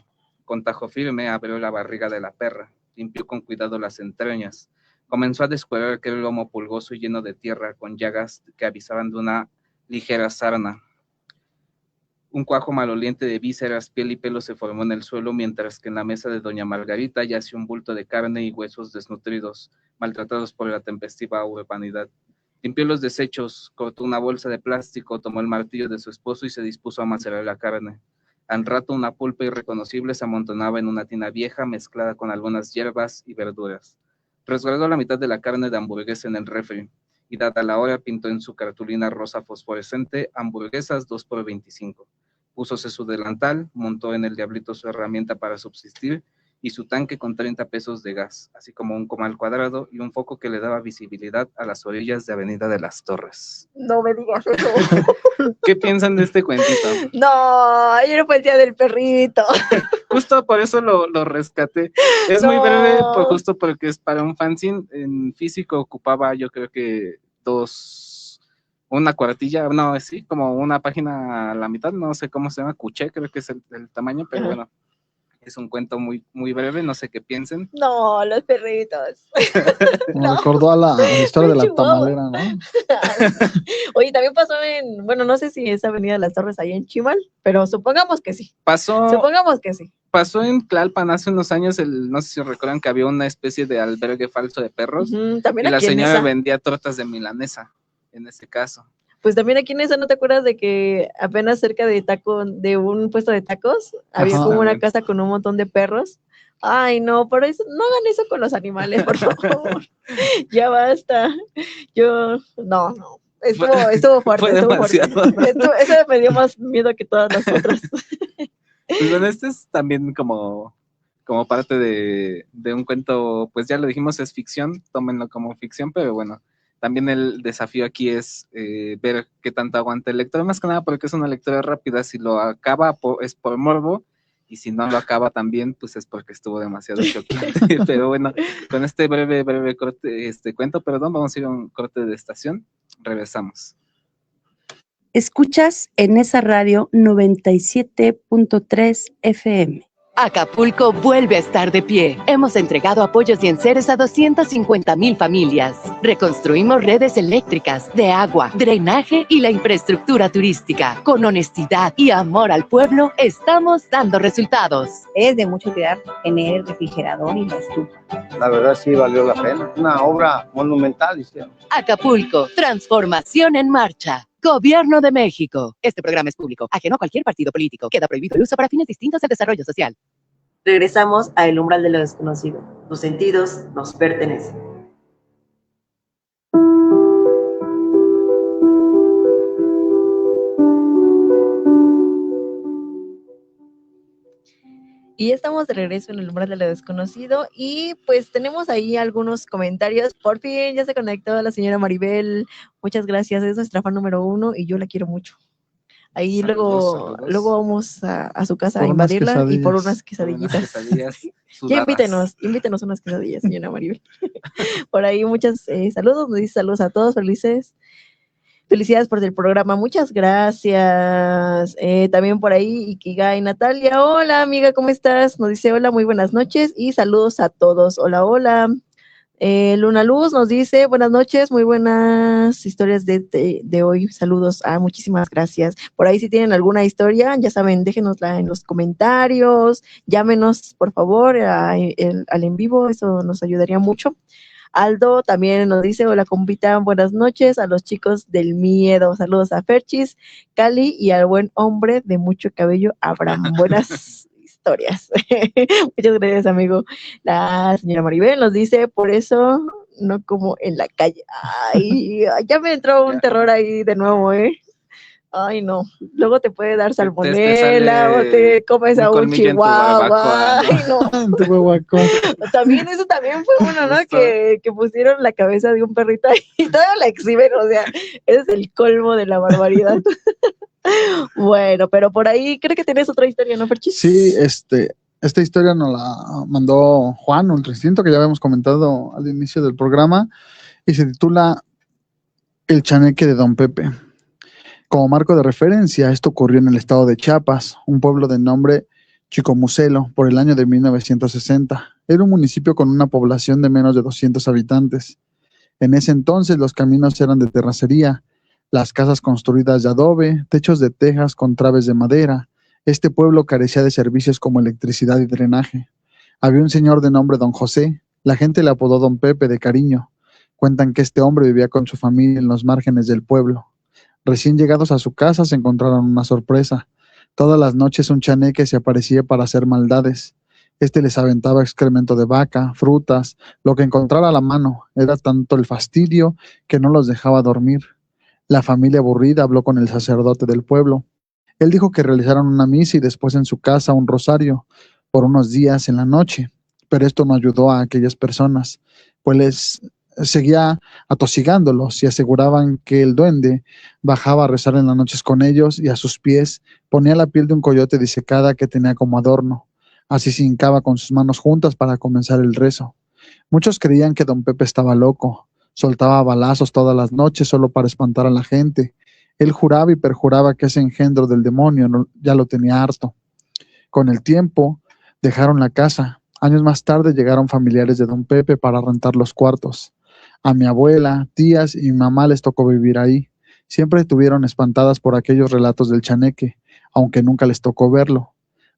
Con tajo firme abrió la barriga de la perra, limpió con cuidado las entrañas. Comenzó a descuadrar aquel lomo pulgoso y lleno de tierra, con llagas que avisaban de una ligera sarna. Un cuajo maloliente de vísceras, piel y pelo se formó en el suelo, mientras que en la mesa de doña Margarita yacía un bulto de carne y huesos desnutridos, maltratados por la tempestiva urbanidad. Limpió los desechos, cortó una bolsa de plástico, tomó el martillo de su esposo y se dispuso a macerar la carne. Al rato una pulpa irreconocible se amontonaba en una tina vieja mezclada con algunas hierbas y verduras. Resguardó la mitad de la carne de hamburguesa en el refri y dada la hora pintó en su cartulina rosa fosforescente hamburguesas 2x25. Púsose su delantal, montó en el diablito su herramienta para subsistir y su tanque con 30 pesos de gas, así como un comal cuadrado y un foco que le daba visibilidad a las orillas de Avenida de las Torres. No me digas eso. ¿Qué piensan de este cuentito? No, yo no pensé del perrito. Justo por eso lo rescaté. Es muy breve, justo porque es para un fanzine. En físico ocupaba, yo creo que una cuartilla, no, sí, como una página a la mitad, no sé cómo se llama, cuché, creo que es el tamaño, pero bueno, es un cuento muy, muy breve, no sé qué piensen. No, los perritos. Me recordó a la historia de la tamalera, ¿no? Oye, también pasó bueno, no sé si es Avenida de las Torres ahí en Chimal, pero supongamos que sí. Supongamos que sí. Pasó en Tlalpan hace unos años, no sé si recuerdan que había una especie de albergue falso de perros, también y la señora esa vendía tortas de milanesa, en ese caso. Pues también aquí en esa, ¿no te acuerdas de que apenas cerca de un puesto de tacos, había como una casa con un montón de perros? Ay, no, por eso, no hagan eso con los animales, por favor. Ya basta. No. Estuvo fuerte, estuvo fuerte. Eso me dio más miedo que todas las otras. Pues bueno, este es también como parte de un cuento, pues ya lo dijimos, es ficción, tómenlo como ficción, pero bueno, También el desafío aquí es ver qué tanto aguanta el lector, más que nada porque es una lectura rápida. Si lo acaba es por morbo, y si no lo acaba también, pues es porque estuvo demasiado chocante. Pero bueno, con este breve corte, cuento, vamos a ir a un corte de estación. Regresamos. Escuchas en esa radio 97.3 FM. Acapulco vuelve a estar de pie. Hemos entregado apoyos y enseres a 250,000 familias. Reconstruimos redes eléctricas, de agua, drenaje y la infraestructura turística. Con honestidad y amor al pueblo, estamos dando resultados. Es de mucho cuidar tener el refrigerador y la estufa. La verdad sí valió la pena. Una obra monumental, hicieron. Acapulco, transformación en marcha. Gobierno de México. Este programa es público, ajeno a cualquier partido político. Queda prohibido el uso para fines distintos del desarrollo social. Regresamos a El umbral de lo desconocido. Tus sentidos nos pertenecen. Y estamos de regreso en El umbral de lo desconocido y pues tenemos ahí algunos comentarios. Por fin ya se conectó la señora Maribel. Muchas gracias, es nuestra fan número 1 y yo la quiero mucho. Ahí luego vamos a su casa a invadirla y por unas quesadillitas. Ya invítenos unas quesadillas, señora Maribel. Por ahí muchas saludos, nos dice saludos a todos, felicidades por el programa, muchas gracias. También por ahí Ikigai Natalia, hola amiga, ¿cómo estás? Nos dice hola, muy buenas noches y saludos a todos. Hola. Luna Luz nos dice buenas noches, muy buenas historias de hoy, saludos, muchísimas gracias. Por ahí si tienen alguna historia, ya saben, déjenosla en los comentarios, llámenos por favor al en vivo, eso nos ayudaría mucho. Aldo también nos dice, hola compita, buenas noches a los chicos del miedo, saludos a Ferchis, Cali y al buen hombre de mucho cabello, Abraham, buenas historias. Muchas gracias, amigo. La señora Maribel nos dice, por eso no como en la calle. Ay, ya me entró un terror ahí de nuevo, Ay, no. Luego te puede dar salmonela o te comes a un chihuahua. Ay, no. También eso también fue uno, ¿no? Que pusieron la cabeza de un perrito ahí y todavía la exhiben, o sea, ese es el colmo de la barbaridad. Bueno, pero por ahí creo que tienes otra historia, ¿no, Ferchis? Sí, esta historia nos la mandó Juan, un 300 que ya habíamos comentado al inicio del programa, y se titula El chaneque de Don Pepe. Como marco de referencia, esto ocurrió en el estado de Chiapas, un pueblo de nombre Chicomucelo, por el año de 1960. Era un municipio con una población de menos de 200 habitantes. En ese entonces los caminos eran de terracería, las casas construidas de adobe, techos de tejas con traves de madera. Este pueblo carecía de servicios como electricidad y drenaje. Había un señor de nombre Don José, la gente le apodó Don Pepe de cariño. Cuentan que este hombre vivía con su familia en los márgenes del pueblo. Recién llegados a su casa se encontraron una sorpresa. Todas las noches un chaneque se aparecía para hacer maldades. Les aventaba excremento de vaca, frutas, lo que encontrara a la mano. Era tanto el fastidio que no los dejaba dormir. La familia aburrida habló con el sacerdote del pueblo. Él dijo que realizaron una misa y después en su casa un rosario por unos días en la noche, pero esto no ayudó a aquellas personas, pues les seguía atosigándolos y aseguraban que el duende bajaba a rezar en las noches con ellos y a sus pies ponía la piel de un coyote disecada que tenía como adorno. Así se hincaba con sus manos juntas para comenzar el rezo. Muchos creían que Don Pepe estaba loco, soltaba balazos todas las noches solo para espantar a la gente. Él juraba y perjuraba que ese engendro del demonio ya lo tenía harto. Con el tiempo dejaron la casa. Años más tarde llegaron familiares de Don Pepe para rentar los cuartos. A mi abuela, tías y mi mamá les tocó vivir ahí. Siempre estuvieron espantadas por aquellos relatos del chaneque, aunque nunca les tocó verlo.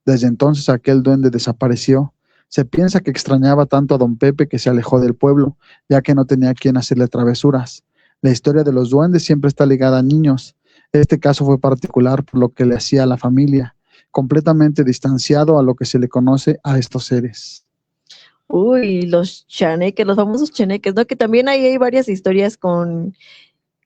Desde entonces aquel duende desapareció. Se piensa que extrañaba tanto a Don Pepe que se alejó del pueblo, ya que no tenía quien hacerle travesuras. La historia de los duendes siempre está ligada a niños. Este caso fue particular por lo que le hacía a la familia, completamente distanciado a lo que se le conoce a estos seres. Uy, los chaneques, los famosos chaneques, ¿no? Que también ahí hay varias historias con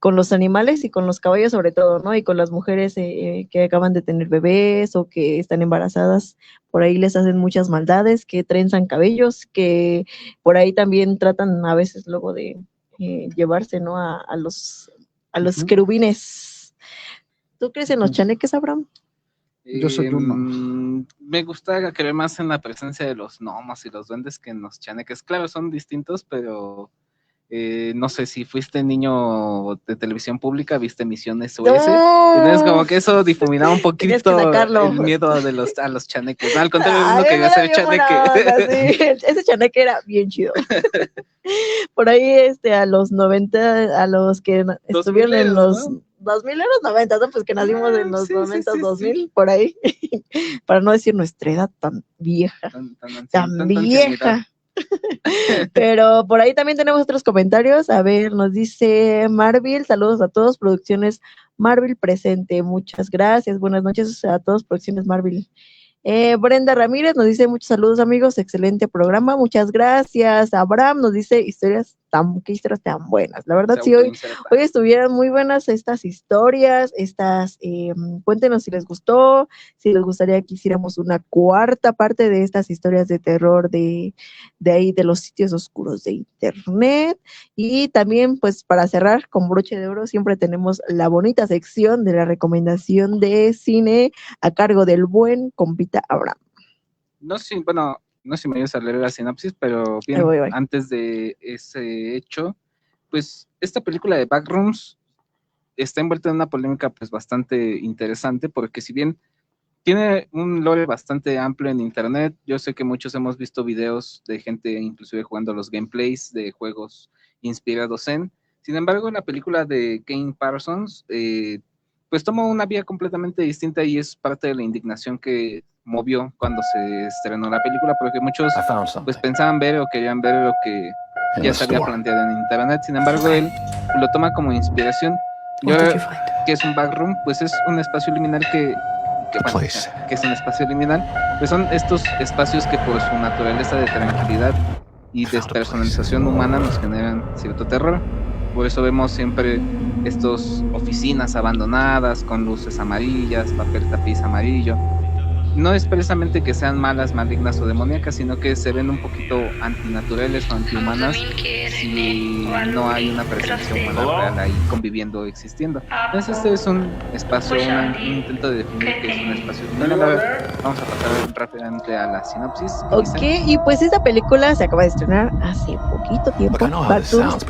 los animales y con los caballos sobre todo, ¿no? Y con las mujeres que acaban de tener bebés o que están embarazadas, por ahí les hacen muchas maldades, que trenzan cabellos, que por ahí también tratan a veces luego de llevarse, ¿no? A los querubines. ¿Tú crees en los chaneques, Abraham? Yo soy uno. Me gusta creer más en la presencia de los gnomos y los duendes que en los chaneques. Claro, son distintos, pero no sé si fuiste niño de televisión pública, viste Misión SOS. Entonces, como que eso difuminaba un poquito el miedo a los chaneques. No, al contrario, uno quería ser chaneque. Sí. Ese chaneque era bien chido. Por ahí, a los 90, a los que estuvieron en los 2000 a los 90, ¿no? Pues que nacimos en los 90, 2000, por ahí. Para no decir nuestra edad tan vieja. Tan vieja. Pero por ahí también tenemos otros comentarios. A ver, nos dice Marvel, saludos a todos, Producciones Marvel presente, muchas gracias, buenas noches a todos, Producciones Marvel. Brenda Ramírez nos dice muchos saludos amigos, excelente programa, muchas gracias. Abraham nos dice qué historias tan buenas. La verdad, sí, hoy estuvieron muy buenas estas historias, cuéntenos si les gustó, si les gustaría que hiciéramos una cuarta parte de estas historias de terror de ahí, de los sitios oscuros de internet. Y también, pues, para cerrar con broche de oro, siempre tenemos la bonita sección de la recomendación de cine a cargo del buen compita Abraham. No sé si me ayudas a leer la sinopsis, pero bien, voy. Antes de ese hecho, pues esta película de Backrooms está envuelta en una polémica pues bastante interesante, porque si bien tiene un lore bastante amplio en internet, yo sé que muchos hemos visto videos de gente inclusive jugando los gameplays de juegos inspirados en, sin embargo la película de Kane Parsons pues toma una vía completamente distinta y es parte de la indignación que movió cuando se estrenó la película, porque muchos pues pensaban ver o querían ver lo que ya se había planteado en internet. Sin embargo, él lo toma como inspiración. ¿Qué es un backroom? Pues es un espacio liminal que es un espacio liminal, pues son estos espacios que por su naturaleza de tranquilidad y despersonalización humana nos generan cierto terror. Por eso vemos siempre estas oficinas abandonadas con luces amarillas, papel tapiz amarillo. No es precisamente que sean malas, malignas o demoníacas, sino que se ven un poquito antinaturales o antihumanas si no hay una presencia humana real ahí conviviendo, existiendo. Entonces este es un espacio, un intento de definir que es un espacio. Bueno, a ver, vamos a pasar rápidamente a la sinopsis. Ok, y pues esta película se acaba de estrenar hace poquito tiempo. Backrooms,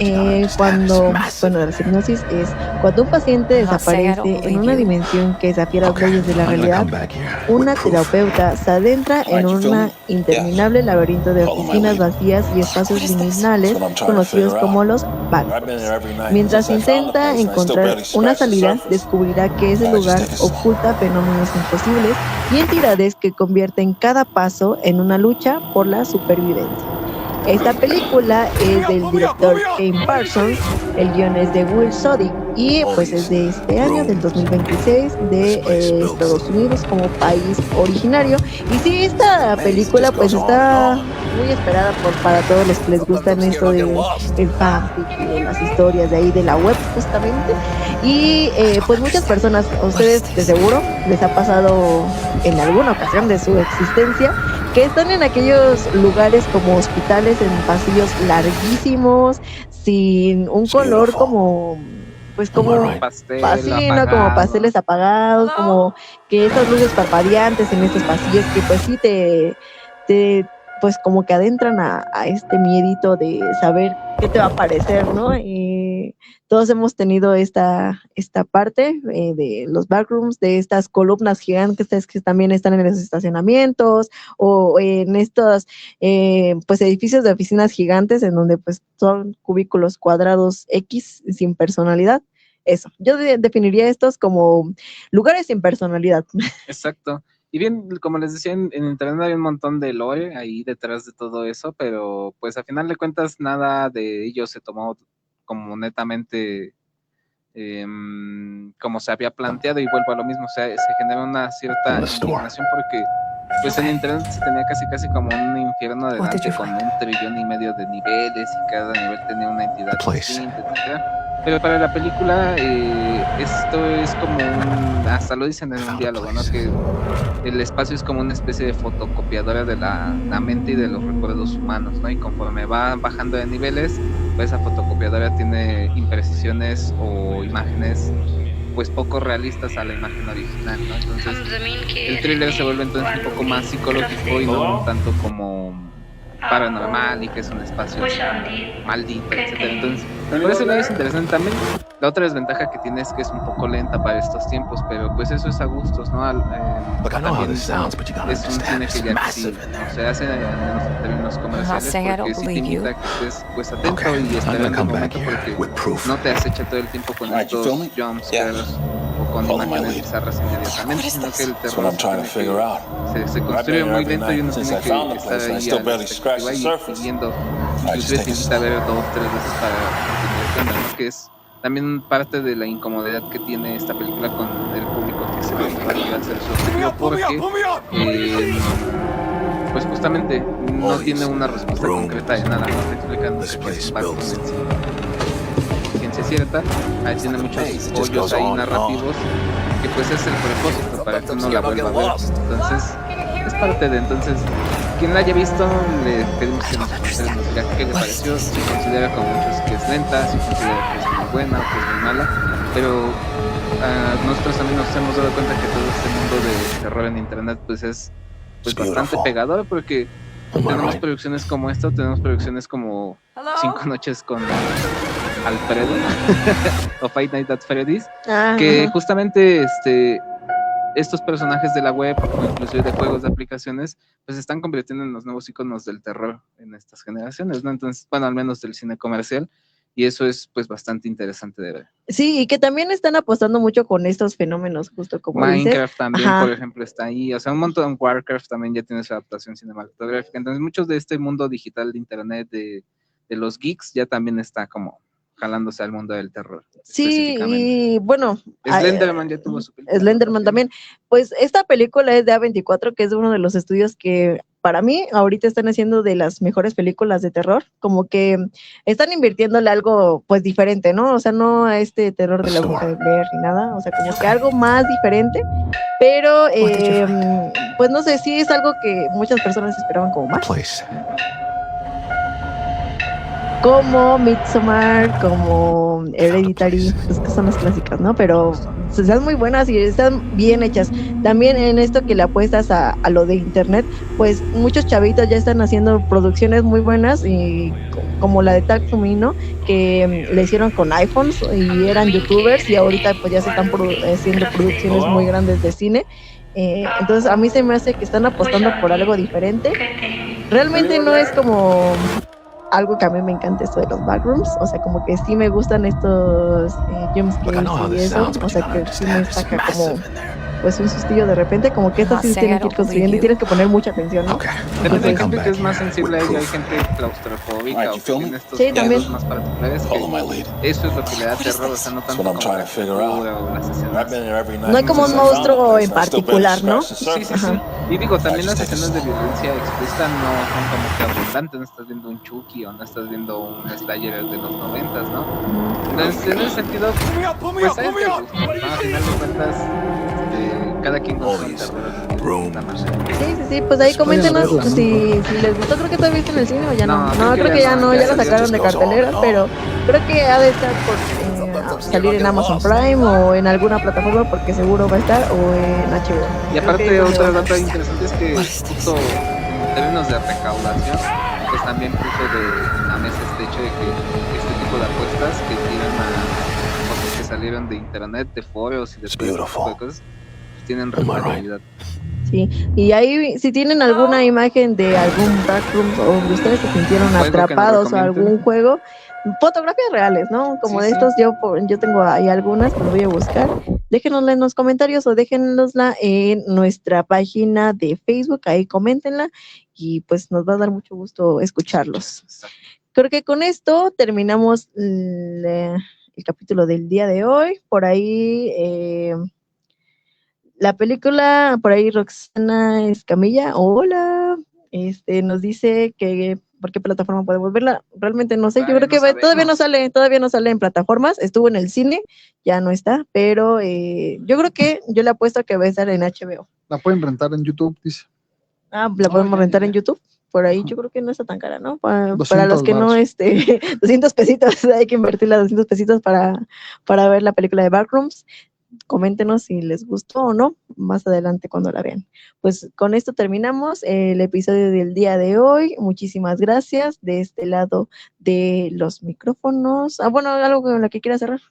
la sinopsis es cuando un paciente desaparece en una dimensión que desafía las leyes de la realidad, una terapeuta se adentra en un interminable laberinto de oficinas vacías y espacios liminales conocidos como los backrooms. Mientras intenta encontrar una salida, descubrirá que ese lugar oculta fenómenos imposibles y entidades que convierten cada paso en una lucha por la supervivencia. Esta película es del director Kane Parsons, el guion es de Will Sodick y pues es de este año, del 2026, de Estados Unidos como país originario. Y sí, esta película pues está muy esperada para todos los que les gustan esto del fanfic y de las historias de ahí de la web justamente. Y pues muchas personas, a ustedes de seguro les ha pasado en alguna ocasión de su existencia que están en aquellos lugares como hospitales en pasillos larguísimos, sin un color como como pasteles apagados, como que estas luces parpadeantes en estos pasillos que pues sí te pues como que adentran a este miedito de saber qué te va a parecer, ¿no? Todos hemos tenido esta parte de los backrooms, de estas columnas gigantes que también están en los estacionamientos o en estos pues edificios de oficinas gigantes en donde pues son cubículos cuadrados X sin personalidad. Eso, yo definiría estos como lugares sin personalidad. Exacto. Y bien, como les decía, en internet hay un montón de lore ahí detrás de todo eso, pero pues a final de cuentas nada de ello se tomó como netamente como se había planteado, y vuelvo a lo mismo, o sea, se genera una cierta indignación porque pues en internet se tenía casi como un infierno de Dante con 1,5 trillón de niveles y cada nivel tenía una entidad distinta, etc. Pero para la película esto es como hasta lo dicen en un diálogo, ¿no? Que el espacio es como una especie de fotocopiadora de la mente y de los recuerdos humanos, ¿no? Y conforme va bajando de niveles, pues esa fotocopia fotocopiadora tiene imprecisiones o imágenes pues poco realistas a la imagen original, ¿no? Entonces el thriller se vuelve entonces un poco más psicológico y no tanto como paranormal y que es un espacio maldito, etcétera. Entonces, por eso es interesante también. La otra desventaja que tiene es que es un poco lenta para estos tiempos, pero pues eso es a gustos, ¿no? También es un cine que ya sí, no se hace en términos comerciales, porque sí te invita a que estés pues atento y esperando un momento, porque no te acecha todo el tiempo con estos jumpscares o con imágenes bizarras inmediatamente, sino que el terror se construye muy lento y uno tiene que estar ahí a la expectativa y viendo, inclusive te invita a ver 2-3 veces para entender, ¿no? Que es también parte de la incomodidad que tiene esta película con el público que se va a hacer su objetivo, porque pues justamente no tiene una respuesta concreta de nada, no te explican que es un barco en ciencia cierta, ahí tiene muchos hoyos ahí narrativos que pues es el propósito para que uno la vuelva a ver. Entonces es parte de, entonces quien la haya visto le pedimos que nos diga qué le pareció, si considera como muchos que es lenta, si considera que es muy buena o que es muy mala, pero nosotros también nos hemos dado cuenta que todo este mundo de terror en internet pues es pues bastante pegador, porque tenemos producciones como esta, tenemos producciones como 5 noches con Alfredo o Five Nights at Freddy's, que justamente estos personajes de la web o inclusive de juegos de aplicaciones pues se están convirtiendo en los nuevos iconos del terror en estas generaciones, ¿no? Entonces, bueno, al menos del cine comercial, y eso es pues bastante interesante de ver. Sí, y que también están apostando mucho con estos fenómenos, justo como Minecraft dices. también, por ejemplo, está ahí, o sea, un montón. Warcraft también ya tiene su adaptación cinematográfica, entonces muchos de este mundo digital de internet de los geeks ya también está como jalándose al mundo del terror. Sí, y bueno, Slenderman ya tuvo su película. Slenderman también. Pues esta película es de A24, que es uno de los estudios que para mí ahorita están haciendo de las mejores películas de terror, como que están invirtiéndole algo pues diferente, ¿no? O sea, no a este terror de la bruja de Blair ni nada, o sea, como que algo más diferente, pero pues no sé, sí es algo que muchas personas esperaban como más. Como Midsommar, como Hereditary, pues que son las clásicas, ¿no? Pero están muy buenas y están bien hechas. También en esto que le apuestas a lo de internet, pues muchos chavitos ya están haciendo producciones muy buenas, y como la de Tatsumi, que le hicieron con iPhones y eran youtubers, y ahorita pues ya se están haciendo producciones muy grandes de cine. Entonces a mí se me hace que están apostando por algo diferente. Realmente no es como algo que a mí me encanta, esto de los backrooms, o sea, como que sí me gustan estos jumpscares y eso, o sea, que sí me saca como pues un sustillo de repente, como que estas sí se tienen que ir construyendo y tienes que poner mucha atención, ¿no? Depende, hay gente que es más sensible a ello, hay gente claustrofóbica o que tiene estos miedos más particulares, que eso es lo que le da terror, o sea, no tanto como la figura o las escenas. No hay como un monstruo en particular, ¿no? Sí. Y digo, también las escenas de violencia explícita no son como que abundantes, no estás viendo un Chucky o no estás viendo un Slayer de los 90s, ¿no? Entonces, en ese sentido, pues hay que gustar, ¿no? Al final de cuentas, cada quien con su terror. Sí, pues ahí coméntenos si les gustó. Creo que todavía viste en el cine o ya no. No, creo que ya no, ya lo sacaron de cartelera, pero creo que ha de estar por salir en Amazon Prime o en alguna plataforma, porque seguro va a estar, o en HBO. Y aparte, otro dato interesante es que justo en términos de recaudación, pues también puso de la mesa este hecho de que este tipo de apuestas que tiran a cosas que salieron de internet, de foros y de todo tipo de cosas, tienen rentabilidad. Sí, y ahí si tienen alguna imagen de algún backroom o donde ustedes se sintieron atrapados o algún juego, fotografías reales, ¿no? Como de estos, yo tengo ahí algunas, pero voy a buscar. Déjenosla en los comentarios o déjenosla en nuestra página de Facebook, ahí coméntenla y pues nos va a dar mucho gusto escucharlos. Creo que con esto terminamos el capítulo del día de hoy. Por ahí la película, por ahí Roxana Escamilla, hola, nos dice que por qué plataforma podemos verla. Realmente no sé, yo creo que todavía no sale en plataformas, estuvo en el cine, ya no está, pero yo creo que yo le apuesto a que va a estar en HBO. La pueden rentar en YouTube, dice. ¿La podemos rentar en YouTube? por ahí yo creo que no está tan cara, ¿no? Para 200 los que no, varos. 200 pesitos, hay que invertirle 200 pesitos para ver la película de Backrooms. Coméntenos si les gustó o no, más adelante cuando la vean. Pues con esto terminamos el episodio del día de hoy. Muchísimas gracias. De este lado de los micrófonos. Bueno, algo con lo que quiera cerrar.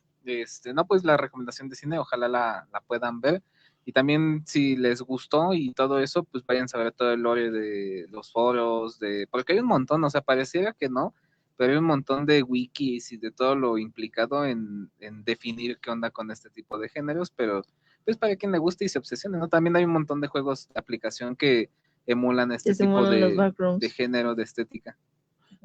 No, pues la recomendación de cine, ojalá la puedan ver. Y también si les gustó y todo eso, pues vayan a ver todo el lore de los foros, porque hay un montón, o sea, pareciera que no, pero hay un montón de wikis y de todo lo implicado en definir qué onda con este tipo de géneros, pero pues para quien le guste y se obsesione, ¿no? También hay un montón de juegos de aplicación que emulan este tipo de género, de estética.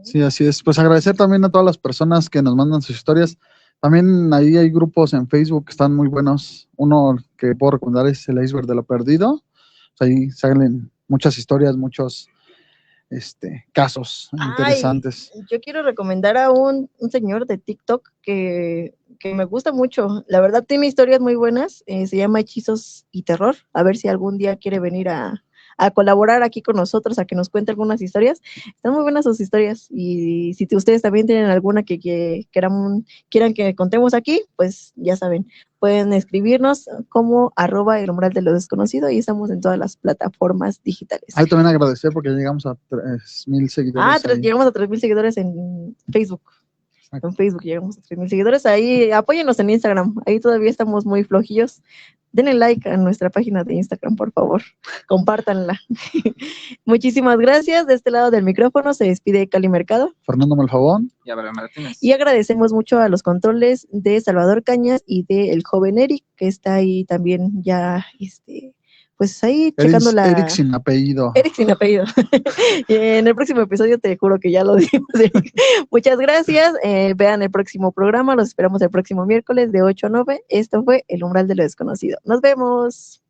Sí, así es. Pues agradecer también a todas las personas que nos mandan sus historias. También ahí hay grupos en Facebook que están muy buenos. Uno que puedo recomendar es el Iceberg de lo Perdido. Pues ahí salen muchas historias, muchos casos interesantes. Yo quiero recomendar a un señor de TikTok que me gusta mucho. La verdad tiene historias muy buenas. Se llama Hechizos y Terror. A ver si algún día quiere venir a colaborar aquí con nosotros, a que nos cuente algunas historias. Están muy buenas sus historias. Y si ustedes también tienen alguna que quieran que contemos aquí, pues ya saben, pueden escribirnos como @el umbral de lo desconocido y estamos en todas las plataformas digitales. Ahí también agradecer porque llegamos a 3,000 seguidores. Llegamos a 3,000 seguidores en Facebook. En Facebook llegamos a 3,000 seguidores. Ahí apóyennos en Instagram. Ahí todavía estamos muy flojillos. Denle like a nuestra página de Instagram, por favor. Compártanla. Muchísimas gracias. De este lado del micrófono se despide Cali Mercado, Fernando Malfabón y Abraham Martínez. Y agradecemos mucho a los controles de Salvador Cañas y de el joven Eric, que está ahí también ya, pues ahí checando la... Eric sin apellido. Eric sin apellido. En el próximo episodio te juro que ya lo dimos, Eric. Muchas gracias. Vean el próximo programa. Los esperamos el próximo miércoles de 8 a 9. Esto fue El Umbral de lo Desconocido. Nos vemos.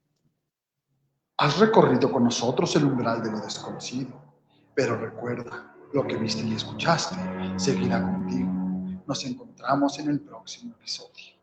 Has recorrido con nosotros el umbral de lo desconocido, pero recuerda, lo que viste y escuchaste seguirá contigo. Nos encontramos en el próximo episodio.